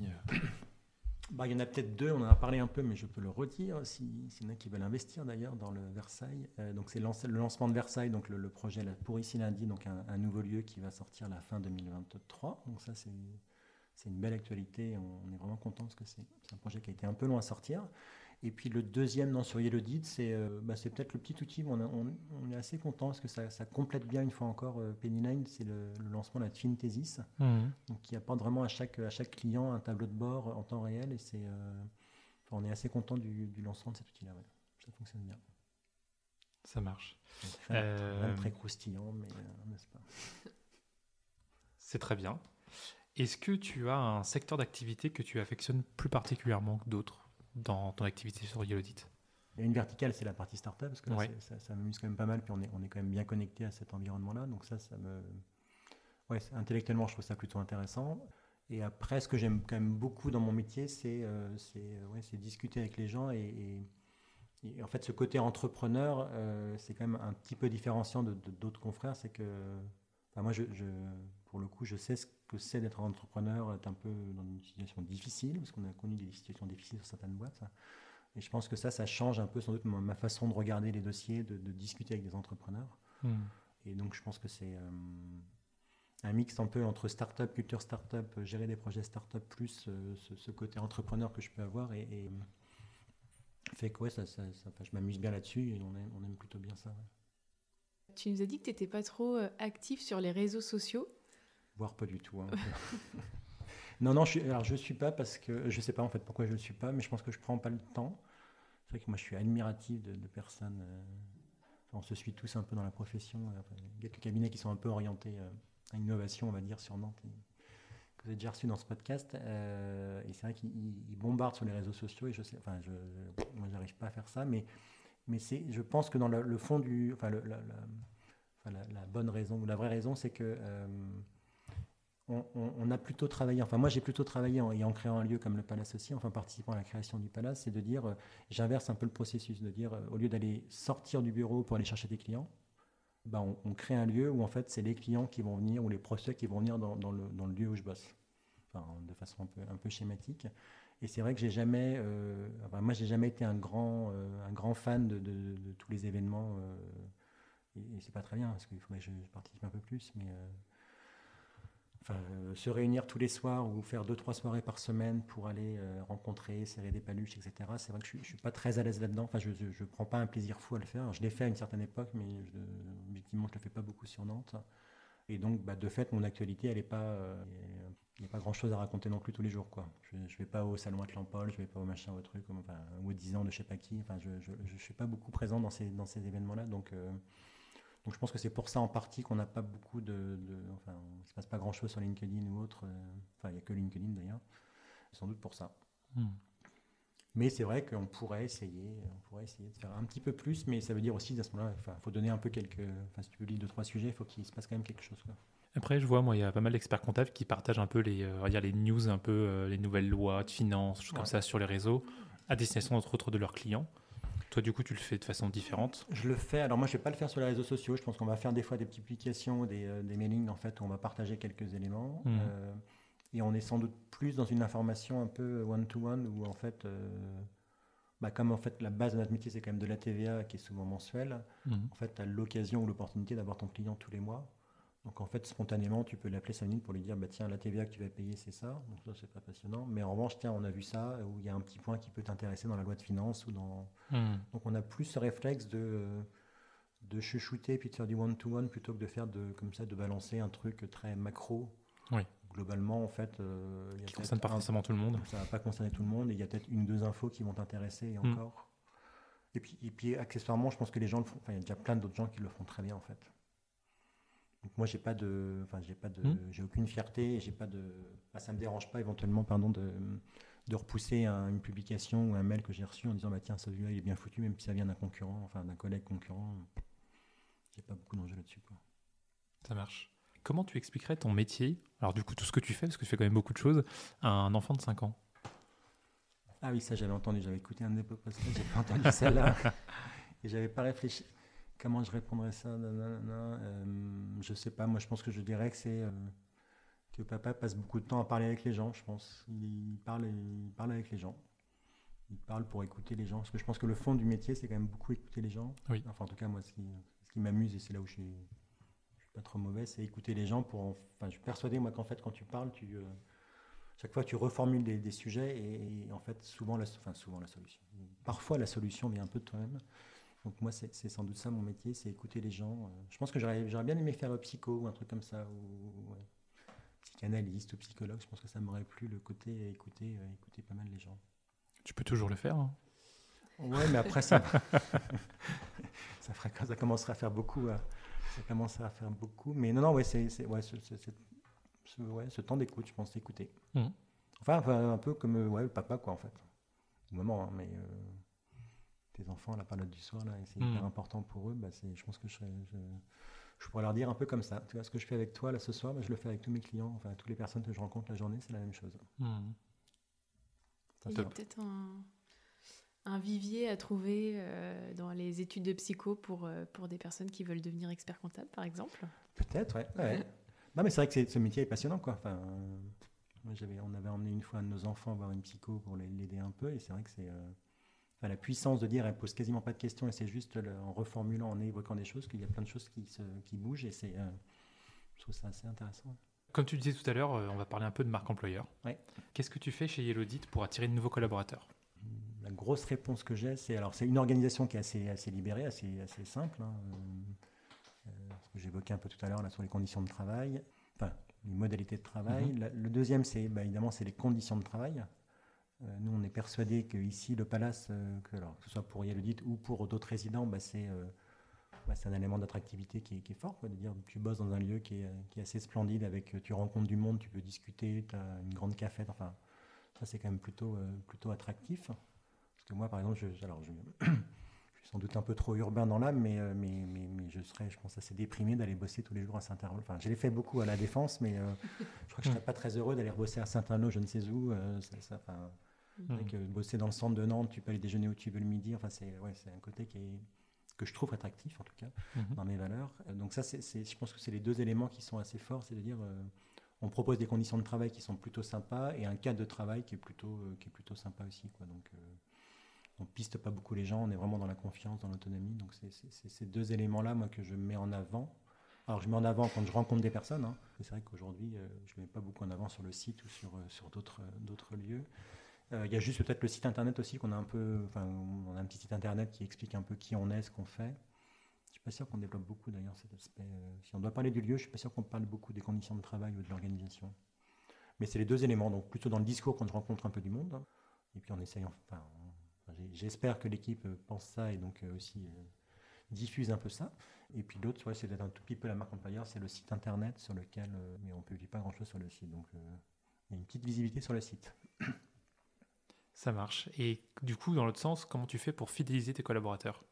Il y en a peut-être 2, on en a parlé un peu, mais je peux le redire, s'il y en a qui veulent investir d'ailleurs dans le Versailles. Donc c'est le lancement de Versailles, donc le projet pour ici lundi, donc un nouveau lieu qui va sortir la fin 2023. Donc ça c'est une belle actualité, on est vraiment content parce que c'est un projet qui a été un peu long à sortir. Et puis le deuxième sur Yellowdit, c'est peut-être le petit outil, mais on est assez content parce que ça complète bien une fois encore Penny9, c'est le lancement de la Twin Thesis, donc qui apporte vraiment à chaque client un tableau de bord en temps réel, et on est assez content du lancement de cet outil-là. Ouais. Ça fonctionne bien. Ça marche. Rien de très croustillant, mais n'est-ce pas ? C'est très bien. Est-ce que tu as un secteur d'activité que tu affectionnes plus particulièrement que d'autres dans ton activité sur Yellowdit ? Il y a une verticale, c'est la partie startup, parce que là, ça m'amuse quand même pas mal, puis on est quand même bien connecté à cet environnement-là, donc ça me... intellectuellement, je trouve ça plutôt intéressant. Et après, ce que j'aime quand même beaucoup dans mon métier, c'est discuter avec les gens, et en fait, ce côté entrepreneur, c'est quand même un petit peu différenciant d'autres confrères, c'est que... moi, pour le coup, je sais ce que c'est d'être entrepreneur, être un peu dans une situation difficile, parce qu'on a connu des situations difficiles sur certaines boîtes. Et je pense que ça change un peu sans doute ma façon de regarder les dossiers, de discuter avec des entrepreneurs. Et donc, je pense que c'est un mix un peu entre start-up, culture start-up, gérer des projets start-up, plus ce côté entrepreneur que je peux avoir. Et fait que je m'amuse bien là-dessus, et on aime plutôt bien ça. Ouais. Tu nous as dit que tu n'étais pas trop actif sur les réseaux sociaux. Voire pas du tout. Hein. Non, je suis pas, parce que je sais pas en fait pourquoi je le suis pas, mais je pense que je prends pas le temps. C'est vrai que moi je suis admiratif de personnes. On se suit tous un peu dans la profession. Il y a quelques cabinets qui sont un peu orientés à l'innovation, on va dire, sur Nantes, que vous avez déjà reçu dans ce podcast. Et c'est vrai qu'ils bombardent sur les réseaux sociaux, et moi j'arrive pas à faire ça, mais je pense que dans le fond la bonne raison, ou la vraie raison, c'est que on a plutôt travaillé, moi j'ai plutôt travaillé en créant un lieu comme le Palace aussi, participant à la création du Palace, c'est de dire, j'inverse un peu le processus, de dire, au lieu d'aller sortir du bureau pour aller chercher des clients, on crée un lieu où en fait c'est les clients qui vont venir, ou les prospects qui vont venir dans le lieu où je bosse, de façon un peu schématique. Et c'est vrai que j'ai jamais été un grand fan de tous les événements, et c'est pas très bien, parce qu'il faudrait que je participe un peu plus, mais se réunir tous les soirs ou faire 2-3 soirées par semaine pour aller rencontrer, serrer des paluches, etc. C'est vrai que je ne suis pas très à l'aise là-dedans. Je ne prends pas un plaisir fou à le faire. Alors, je l'ai fait à une certaine époque, mais objectivement, je ne le fais pas beaucoup sur Nantes. Et donc, de fait, mon actualité, elle est pas... il n'y a pas grand-chose à raconter non plus tous les jours, quoi. Je ne vais pas au salon Atlampol, je ne vais pas au machin, au truc, ou aux 10 ans de je ne sais pas qui. Je ne suis pas beaucoup présent dans ces événements-là. Donc, je pense que c'est pour ça en partie qu'on n'a pas beaucoup il ne se passe pas grand-chose sur LinkedIn ou autre. Il n'y a que LinkedIn d'ailleurs. C'est sans doute pour ça. Mais c'est vrai qu'on pourrait essayer de faire un petit peu plus, mais ça veut dire aussi, à ce moment-là, il faut donner un peu si tu publies 2-3 sujets, il faut qu'il se passe quand même quelque chose, quoi. Après, je vois, moi, il y a pas mal d'experts comptables qui partagent un peu les news, un peu les nouvelles lois de finances, choses comme ça sur les réseaux, à destination entre autres de leurs clients. Toi, du coup, tu le fais de façon différente. Je le fais. Alors moi, je vais pas le faire sur les réseaux sociaux. Je pense qu'on va faire des fois des petites publications, des mailings en fait, où on va partager quelques éléments. Et on est sans doute plus dans une information un peu one-to-one où en fait, comme en fait la base de notre métier c'est quand même de la TVA qui est souvent mensuelle. En fait, tu as l'occasion ou l'opportunité d'avoir ton client tous les mois. Donc en fait, spontanément, tu peux l'appeler 5 minutes pour lui dire tiens, la TVA que tu vas payer, c'est ça. Donc ça, c'est pas passionnant. Mais en revanche, tiens, on a vu ça, où il y a un petit point qui peut t'intéresser dans la loi de finances. Donc on a plus ce réflexe de chuchoter puis de faire du one-to-one plutôt que de faire comme ça, de balancer un truc très macro. Oui. Globalement, en fait, qui ne concerne pas forcément tout le monde. Ça ne va pas concerner tout le monde. Et il y a peut-être 1-2 infos qui vont t'intéresser et encore. Et puis, accessoirement, je pense que les gens le font. Enfin, il y a déjà plein d'autres gens qui le font très bien, en fait. Donc moi, j'ai aucune fierté. Et ça me dérange pas éventuellement, de repousser une publication ou un mail que j'ai reçu en disant tiens, celui-là, il est bien foutu, même si ça vient d'un concurrent, enfin d'un collègue concurrent. J'ai pas beaucoup d'enjeux là-dessus, quoi. Ça marche. Comment tu expliquerais ton métier, alors du coup tout ce que tu fais, parce que tu fais quand même beaucoup de choses, à un enfant de 5 ans? Ah oui, ça j'avais entendu, j'avais écouté un de podcasts, j'ai pas entendu celle-là. Et j'avais pas réfléchi. Comment je répondrais ça? Je sais pas, moi je pense que je dirais que c'est que papa passe beaucoup de temps à parler avec les gens, je pense. Il parle avec les gens. Il parle pour écouter les gens. Parce que je pense que le fond du métier, c'est quand même beaucoup écouter les gens. Oui. Enfin, en tout cas, moi, ce qui m'amuse, et c'est là où je suis pas trop mauvais, c'est écouter les gens je suis persuadé, moi, qu'en fait, quand tu parles, chaque fois, tu reformules des sujets et en fait, souvent la solution. Parfois, la solution vient un peu de toi-même. Donc moi, c'est sans doute ça mon métier, c'est écouter les gens. Je pense que j'aurais bien aimé faire psycho ou un truc comme ça, ou psychanalyste ou psychologue. Je pense que ça m'aurait plu le côté écouter pas mal les gens. Tu peux toujours le faire, hein. Ouais, mais après ça commencerait à faire beaucoup. Ça commencerait à faire beaucoup. Mais non, ce temps d'écoute, je pense, écouter. Enfin, un peu comme le papa, quoi, en fait. Au moment, hein, mais tes enfants, la période du soir, là, c'est hyper important pour eux. Je pense que je pourrais leur dire un peu comme ça. Tu vois, ce que je fais avec toi, là, ce soir, je le fais avec tous mes clients, enfin, toutes les personnes que je rencontre la journée, c'est la même chose. Il y a peut-être un vivier à trouver dans les études de psycho pour des personnes qui veulent devenir experts comptables, par exemple. Peut-être, ouais. Non, mais c'est vrai que ce métier est passionnant, quoi. Enfin, on avait emmené une fois un de nos enfants voir une psycho pour l'aider un peu, et c'est vrai que c'est la puissance de dire, elle pose quasiment pas de questions, et c'est juste en reformulant, en évoquant des choses, qu'il y a plein de choses qui bougent, et je trouve ça assez intéressant. Comme tu disais tout à l'heure, on va parler un peu de marque employeur. Ouais. Qu'est-ce que tu fais chez Yellowdit pour attirer de nouveaux collaborateurs? La grosse réponse que j'ai, c'est une organisation qui est assez libérée, assez simple. Ce que j'évoquais un peu tout à l'heure là, sur les conditions de travail, enfin les modalités de travail. Le deuxième, c'est évidemment c'est les conditions de travail. Nous, on est persuadés qu'ici, le Palace, que ce soit pour Yellowdit ou pour d'autres résidents, c'est un élément d'attractivité qui est fort. De dire, tu bosses dans un lieu qui est assez splendide, tu rencontres du monde, tu peux discuter, tu as une grande cafette. Enfin, ça, c'est quand même plutôt attractif. Parce que moi, par exemple, je suis sans doute un peu trop urbain dans l'âme, mais je serais, je pense, assez déprimé d'aller bosser tous les jours à Saint-Arnaud. Enfin, je l'ai fait beaucoup à La Défense, mais je crois que je ne serais pas très heureux d'aller bosser à Saint-Arnaud, je ne sais où. Avec bosser dans le centre de Nantes, tu peux aller déjeuner où tu veux le midi. Enfin, c'est un côté que je trouve attractif, en tout cas, dans mes valeurs. Donc ça, je pense que c'est les deux éléments qui sont assez forts, c'est de dire... on propose des conditions de travail qui sont plutôt sympas et un cadre de travail qui est plutôt sympa aussi, quoi. Donc, on piste pas beaucoup les gens, on est vraiment dans la confiance, dans l'autonomie. Donc, c'est ces deux éléments-là, moi, que je mets en avant. Alors, je mets en avant quand je rencontre des personnes. Hein. C'est vrai qu'aujourd'hui, je ne mets pas beaucoup en avant sur le site ou sur d'autres lieux. Il y a juste peut-être le site internet aussi qu'on a un peu. Enfin, on a un petit site internet qui explique un peu qui on est, ce qu'on fait. Je suis pas sûr qu'on développe beaucoup d'ailleurs cet aspect. Si on doit parler du lieu, je suis pas sûr qu'on parle beaucoup des conditions de travail ou de l'organisation. Mais c'est les deux éléments, donc plutôt dans le discours quand je rencontre un peu du monde, hein, et puis en essayant. J'espère que l'équipe pense ça et donc aussi diffuse un peu ça. Et puis l'autre, c'est d'être un tout petit peu la marque employeur, c'est le site internet sur lequel, mais on ne publie pas grand-chose sur le site, donc il y a une petite visibilité sur le site. Ça marche. Et du coup, dans l'autre sens, comment tu fais pour fidéliser tes collaborateurs ?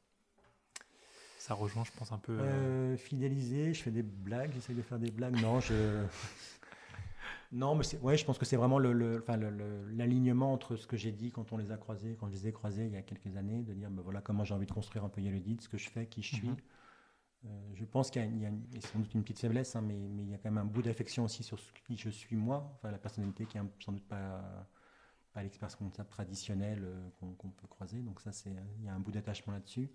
Ça rejoint, je pense, un peu... Fidéliser, je fais des blagues, j'essaie de faire des blagues. Non, Non, mais ouais, je pense que c'est vraiment l'alignement entre ce que j'ai dit quand on les a croisés, quand je les ai croisés il y a quelques années, de dire ben voilà comment j'ai envie de construire un peu Yellowdid, ce que je fais, qui je suis. Je pense qu'il y a sans doute une petite faiblesse, hein, mais il y a quand même un bout d'affection aussi sur ce qui je suis moi, enfin la personnalité qui est sans doute pas l'expert comptable traditionnel qu'on peut croiser. Donc ça, il y a un bout d'attachement là-dessus.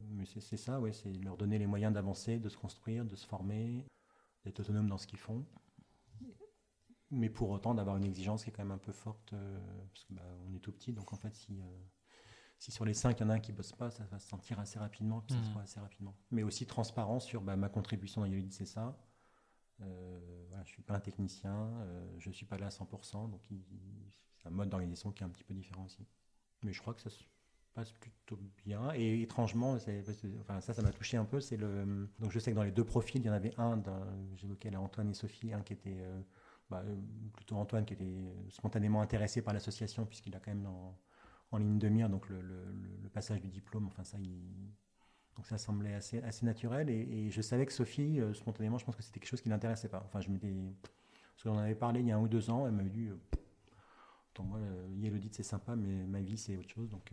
Mais c'est ça, ouais, c'est leur donner les moyens d'avancer, de se construire, de se former, d'être autonome dans ce qu'ils font. Mais pour autant d'avoir une exigence qui est quand même un peu forte, parce que on est tout petit, donc en fait si sur les 5 il y en a un qui bosse pas, ça va se sentir assez rapidement, puis ça se voit assez rapidement. Mais aussi transparent sur ma contribution dans Yellowdid, c'est ça. Voilà, je suis pas un technicien, je suis pas là à 100%, donc c'est un mode d'organisation qui est un petit peu différent aussi. Mais je crois que ça se passe plutôt bien. Et étrangement, ça m'a touché un peu. Donc je sais que dans les deux profils, il y en avait un, j'évoquais là Antoine et Sophie, un qui était plutôt Antoine qui était spontanément intéressé par l'association puisqu'il a quand même en ligne de mire donc le passage du diplôme, enfin ça donc ça semblait assez naturel et je savais que Sophie spontanément je pense que c'était quelque chose qui l'intéressait pas, enfin parce qu'on en avait parlé il y a 1 ou 2 ans, elle m'avait dit attends, moi Yellowdid c'est sympa mais ma vie c'est autre chose, donc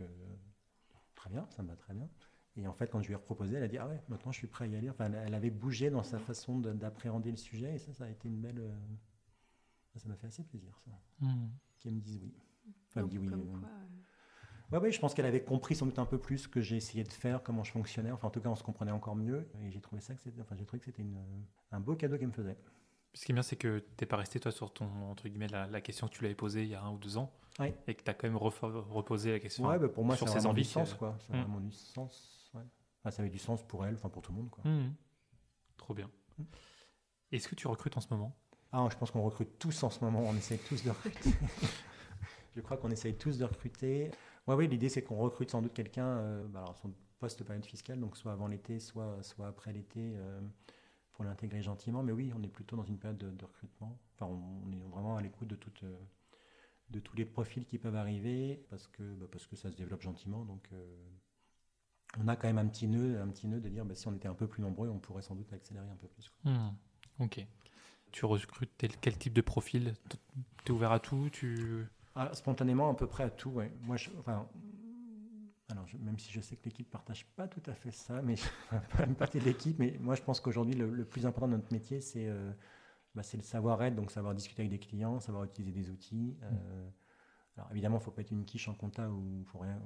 très bien, ça me va très bien. Et en fait, quand je lui ai proposé, elle a dit ah ouais, maintenant je suis prêt à y aller. Enfin, elle avait bougé dans sa façon d'appréhender le sujet et ça a été une belle. Ça m'a fait assez plaisir, ça. Qu'elle me dise oui. Enfin, elle me dit oui. Ouais, je pense qu'elle avait compris sans doute un peu plus ce que j'ai essayé de faire, comment je fonctionnais. Enfin, en tout cas, on se comprenait encore mieux. Et j'ai trouvé j'ai trouvé que c'était un beau cadeau qu'elle me faisait. Ce qui est bien, c'est que tu n'es pas resté, toi, sur ton, entre guillemets, la question que tu l'avais posée il y a 1 ou 2 ans. Ouais. Et que tu as quand même reposé la question. Ouais, pour moi, sur ça ses a envies. Du sens, quoi. Ça a vraiment du sens. Ouais. Enfin, ça avait du sens pour elle, enfin pour tout le monde, quoi. Trop bien. Est-ce que tu recrutes en ce moment ? Ah, je pense qu'on recrute tous en ce moment. On essaye tous de recruter. Je crois qu'on essaye tous de recruter. Oui, l'idée, c'est qu'on recrute sans doute quelqu'un, alors son post-période fiscale, donc soit avant l'été, soit après l'été, pour l'intégrer gentiment. Mais oui, on est plutôt dans une période de recrutement. Enfin, on est vraiment à l'écoute de tous les profils qui peuvent arriver, parce que ça se développe gentiment. Donc, on a quand même un petit nœud de dire, si on était un peu plus nombreux, on pourrait sans doute accélérer un peu plus. Ok. Tu recrutes quel type de profil ? Tu es ouvert à tout ? Spontanément, à peu près à tout, ouais. Moi, même si je sais que l'équipe ne partage pas tout à fait ça, mais je ne fais pas une partie de l'équipe, mais moi, je pense qu'aujourd'hui, le plus important de notre métier, c'est le savoir-être, donc savoir discuter avec des clients, savoir utiliser des outils. Alors, évidemment, il ne faut pas être une quiche en compta ou faut rien,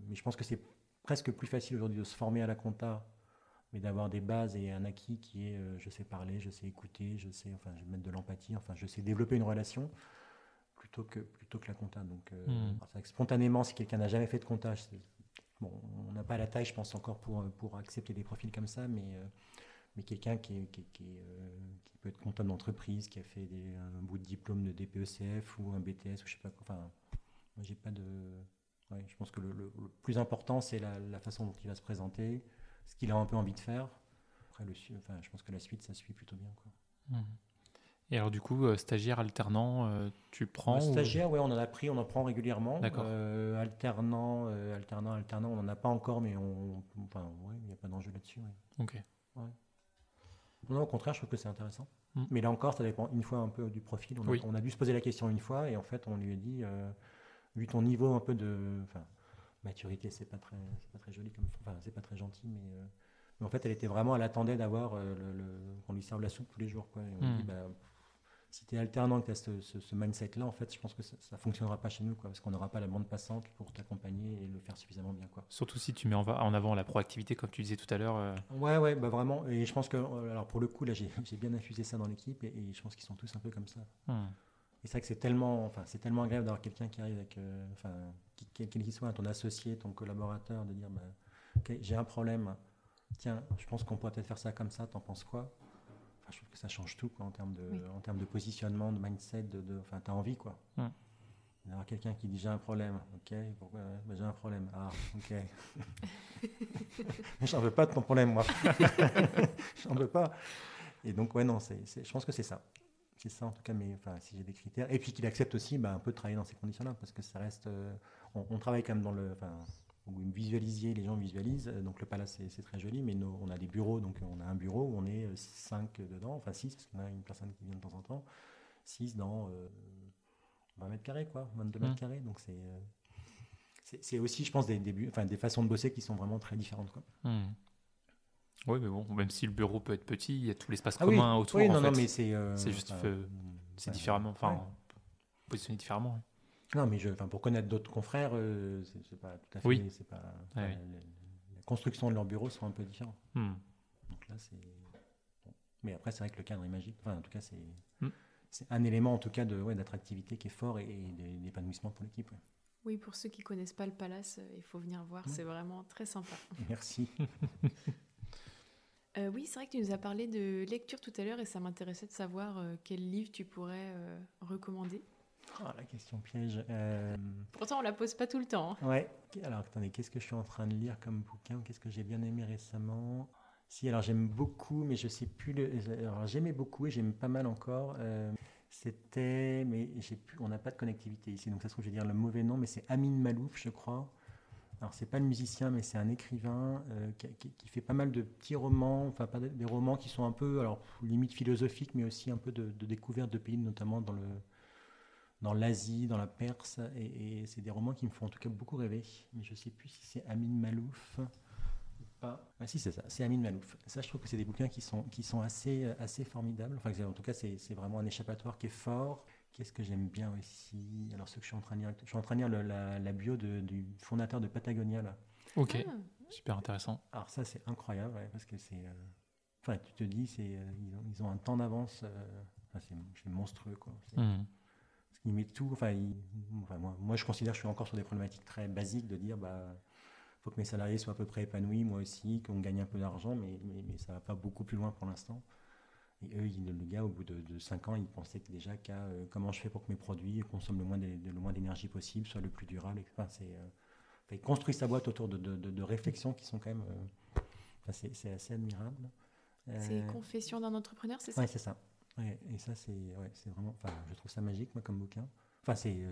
mais je pense que c'est presque plus facile aujourd'hui de se former à la compta, mais d'avoir des bases et un acquis qui est je sais parler, je sais écouter, je sais mettre de l'empathie, je sais développer une relation plutôt que la compta. Donc, c'est vrai que spontanément, si quelqu'un n'a jamais fait de compta, on n'a pas la taille, je pense, encore pour accepter des profils comme ça, mais quelqu'un qui peut être comptable d'entreprise, qui a fait un bout de diplôme de DPECF ou un BTS ou je sais pas quoi. Enfin, moi, j'ai pas de. Ouais, je pense que le plus important, c'est la façon dont il va se présenter, ce qu'il a un peu envie de faire. Après, je pense que la suite, ça suit plutôt bien, quoi. Et alors du coup, stagiaire, alternant, tu prends Stagiaire, ouais, on en prend régulièrement. D'accord. Alternant, on n'en a pas encore, mais il n'y a pas d'enjeu là-dessus. Ouais. Ok. Ouais. Non, au contraire, je trouve que c'est intéressant. Mais là encore, ça dépend une fois un peu du profil. On a dû se poser la question une fois, et en fait, on lui a dit, vu ton niveau un peu de maturité, c'est pas très joli, c'est pas très gentil, mais en fait, elle attendait d'avoir qu'on lui serve la soupe tous les jours, quoi. Et on lui dit, si tu es alternant et que tu as ce mindset-là, en fait, je pense que ça ne fonctionnera pas chez nous, quoi, parce qu'on n'aura pas la bande passante pour t'accompagner et le faire suffisamment bien, quoi. Surtout si tu mets en avant la proactivité, comme tu disais tout à l'heure. Ouais, vraiment. Et je pense que, alors pour le coup, là, j'ai bien infusé ça dans l'équipe et je pense qu'ils sont tous un peu comme ça. Et c'est vrai que c'est tellement agréable d'avoir quelqu'un qui arrive avec, quel qu'il soit, ton associé, ton collaborateur, de dire, okay, j'ai un problème, tiens, je pense qu'on pourrait peut-être faire ça comme ça, t'en penses quoi ? Je trouve que ça change tout, quoi, en termes de positionnement, de mindset, t'as envie, quoi. D'avoir quelqu'un qui dit j'ai un problème, ok, pourquoi j'ai un problème, ah, ok. J'en veux pas de ton problème, moi. J'en veux pas. Et donc, ouais, non, je pense que c'est ça. C'est ça, en tout cas, mais si j'ai des critères. Et puis qu'il accepte aussi un peu de travailler dans ces conditions-là, parce que ça reste. On travaille quand même dans le. Vous visualisiez, les gens visualisent, donc le palace c'est très joli, mais on a des bureaux, donc on a un bureau où on est 5 dedans, 6, parce qu'on a une personne qui vient de temps en temps. 6 dans 20 mètres carrés, quoi, 22 mètres carrés. Donc c'est aussi, je pense, des façons de bosser qui sont vraiment très différentes, quoi. Oui, mais bon, même si le bureau peut être petit, il y a tout l'espace commun autour. Oui, en fait. mais c'est juste c'est différemment, positionné différemment. Non, mais pour connaître d'autres confrères, c'est pas tout à fait. Oui. C'est pas, la construction de leur bureau sont un peu différents. Donc là, c'est. Bon. Mais après, c'est vrai que le cadre est magique. Enfin, en tout cas, c'est un élément en tout cas d'attractivité qui est fort et d'épanouissement pour l'équipe. Ouais. Oui, pour ceux qui connaissent pas le Palace, il faut venir voir. C'est vraiment très sympa. Merci. Oui, c'est vrai que tu nous as parlé de lecture tout à l'heure et ça m'intéressait de savoir quel livre tu pourrais recommander. Oh, la question piège. Pourtant, on la pose pas tout le temps. Hein. Ouais. Alors, attendez, qu'est-ce que je suis en train de lire comme bouquin? Qu'est-ce que j'ai bien aimé récemment? Si, alors j'aime beaucoup, mais je sais plus Alors, j'aimais beaucoup et j'aime pas mal encore. C'était, mais on n'a pas de connectivité ici, donc ça se trouve, je vais dire le mauvais nom, mais c'est Amin Malouf, je crois. Alors, c'est pas le musicien, mais c'est un écrivain qui fait pas mal de petits romans, enfin, pas des romans qui sont un peu, alors, limite philosophiques, mais aussi un peu de découverte de pays, notamment dans l'Asie, dans la Perse, et c'est des romans qui me font en tout cas beaucoup rêver. Mais je sais plus si c'est Amin Malouf ou pas. Ah si, c'est ça, c'est Amin Malouf. Ça, je trouve que c'est des bouquins qui sont assez formidables. Enfin, en tout cas, c'est vraiment un échappatoire qui est fort. Qu'est-ce que j'aime bien aussi? Alors, ce que je suis en train de lire, la bio du fondateur de Patagonia, là. Ok, super intéressant. Alors ça, c'est incroyable, parce que c'est... Enfin, tu te dis, ils ont un temps d'avance, c'est monstrueux, quoi. Parce qu'il met tout... moi, je considère que je suis encore sur des problématiques très basiques de dire, faut que mes salariés soient à peu près épanouis, moi aussi, qu'on gagne un peu d'argent, mais ça va pas beaucoup plus loin pour l'instant. Et eux, le gars, au bout de 5 ans, il pensait déjà qu'à comment je fais pour que mes produits consomment le moins d'énergie possible, soient le plus durable. Il construit sa boîte autour de réflexions qui sont quand même... c'est assez admirable. C'est Confessions d'un entrepreneur, c'est ça? Oui, c'est ça. Ouais, et ça, c'est vraiment... je trouve ça magique, moi, comme bouquin. Là, tu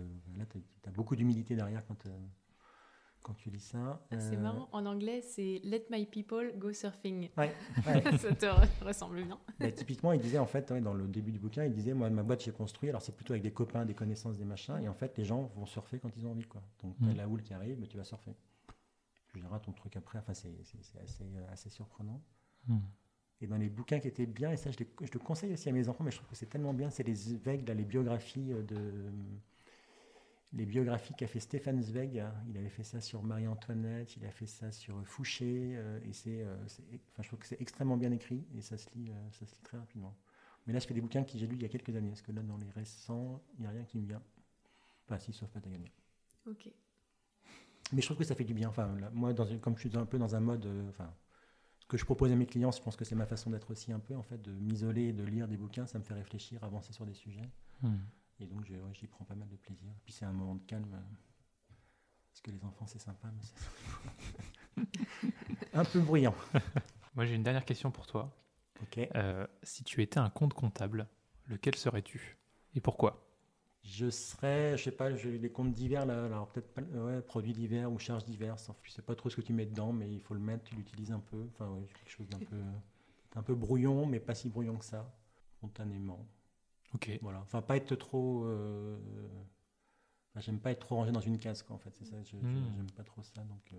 as beaucoup d'humilité derrière quand tu lis ça. C'est marrant, en anglais, c'est « Let my people go surfing ». Ouais. Ça te ressemble bien. Typiquement, il disait, en fait, dans le début du bouquin, il disait, moi, ma boîte, j'ai construit, alors c'est plutôt avec des copains, des connaissances, des machins, et en fait, les gens vont surfer quand ils ont envie, quoi. Donc, t'as la houle qui arrive, mais tu vas surfer. Tu verras ton truc après, c'est assez surprenant. Et dans les bouquins qui étaient bien, et ça, je le conseille aussi à mes enfants, mais je trouve que c'est tellement bien, c'est les Zweig, les biographies les biographies qu'a fait Stefan Zweig. Il avait fait ça sur Marie-Antoinette, il a fait ça sur Fouché, et je trouve que c'est extrêmement bien écrit, et ça se lit très rapidement. Mais là, je fais des bouquins que j'ai lus il y a quelques années, parce que là, dans les récents, il n'y a rien qui me vient. Enfin, si, sauf Patagonia. Ok. Mais je trouve que ça fait du bien. Enfin, là, moi, comme je suis un peu dans un mode... ce que je propose à mes clients, je pense que c'est ma façon d'être aussi un peu, en fait, de m'isoler et de lire des bouquins, ça me fait réfléchir, avancer sur des sujets. Et donc, j'y prends pas mal de plaisir. Puis c'est un moment de calme. Parce que les enfants, c'est sympa, mais c'est un peu bruyant. Moi, j'ai une dernière question pour toi. Ok. Si tu étais un compte comptable, lequel serais-tu? Et pourquoi? Je sais pas, j'ai des comptes divers, là. Alors, peut-être pas, produits divers ou charges diverses. Enfin, je sais pas trop ce que tu mets dedans, mais il faut le mettre, tu l'utilises un peu. Enfin, quelque chose d'un peu brouillon, mais pas si brouillon que ça, spontanément. Ok. Voilà. Enfin, pas être trop. J'aime pas être trop rangé dans une case, quoi, en fait. C'est ça. J'aime pas trop ça. Donc,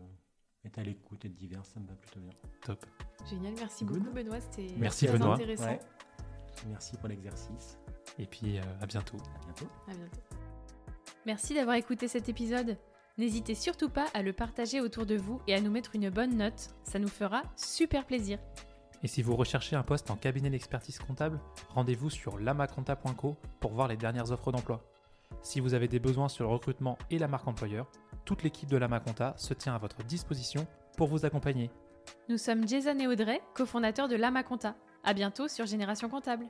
être à l'écoute, être divers, ça me va plutôt bien. Top. Génial. Merci beaucoup, Benoît. C'était très Benoît. Intéressant. Ouais. Merci pour l'exercice. Et puis, à bientôt. À bientôt. À bientôt. Merci d'avoir écouté cet épisode. N'hésitez surtout pas à le partager autour de vous et à nous mettre une bonne note. Ça nous fera super plaisir. Et si vous recherchez un poste en cabinet d'expertise comptable, rendez-vous sur lamaconta.co pour voir les dernières offres d'emploi. Si vous avez des besoins sur le recrutement et la marque employeur, toute l'équipe de Lamaconta se tient à votre disposition pour vous accompagner. Nous sommes Jason et Audrey, cofondateurs de Lamaconta. À bientôt sur Génération Comptable.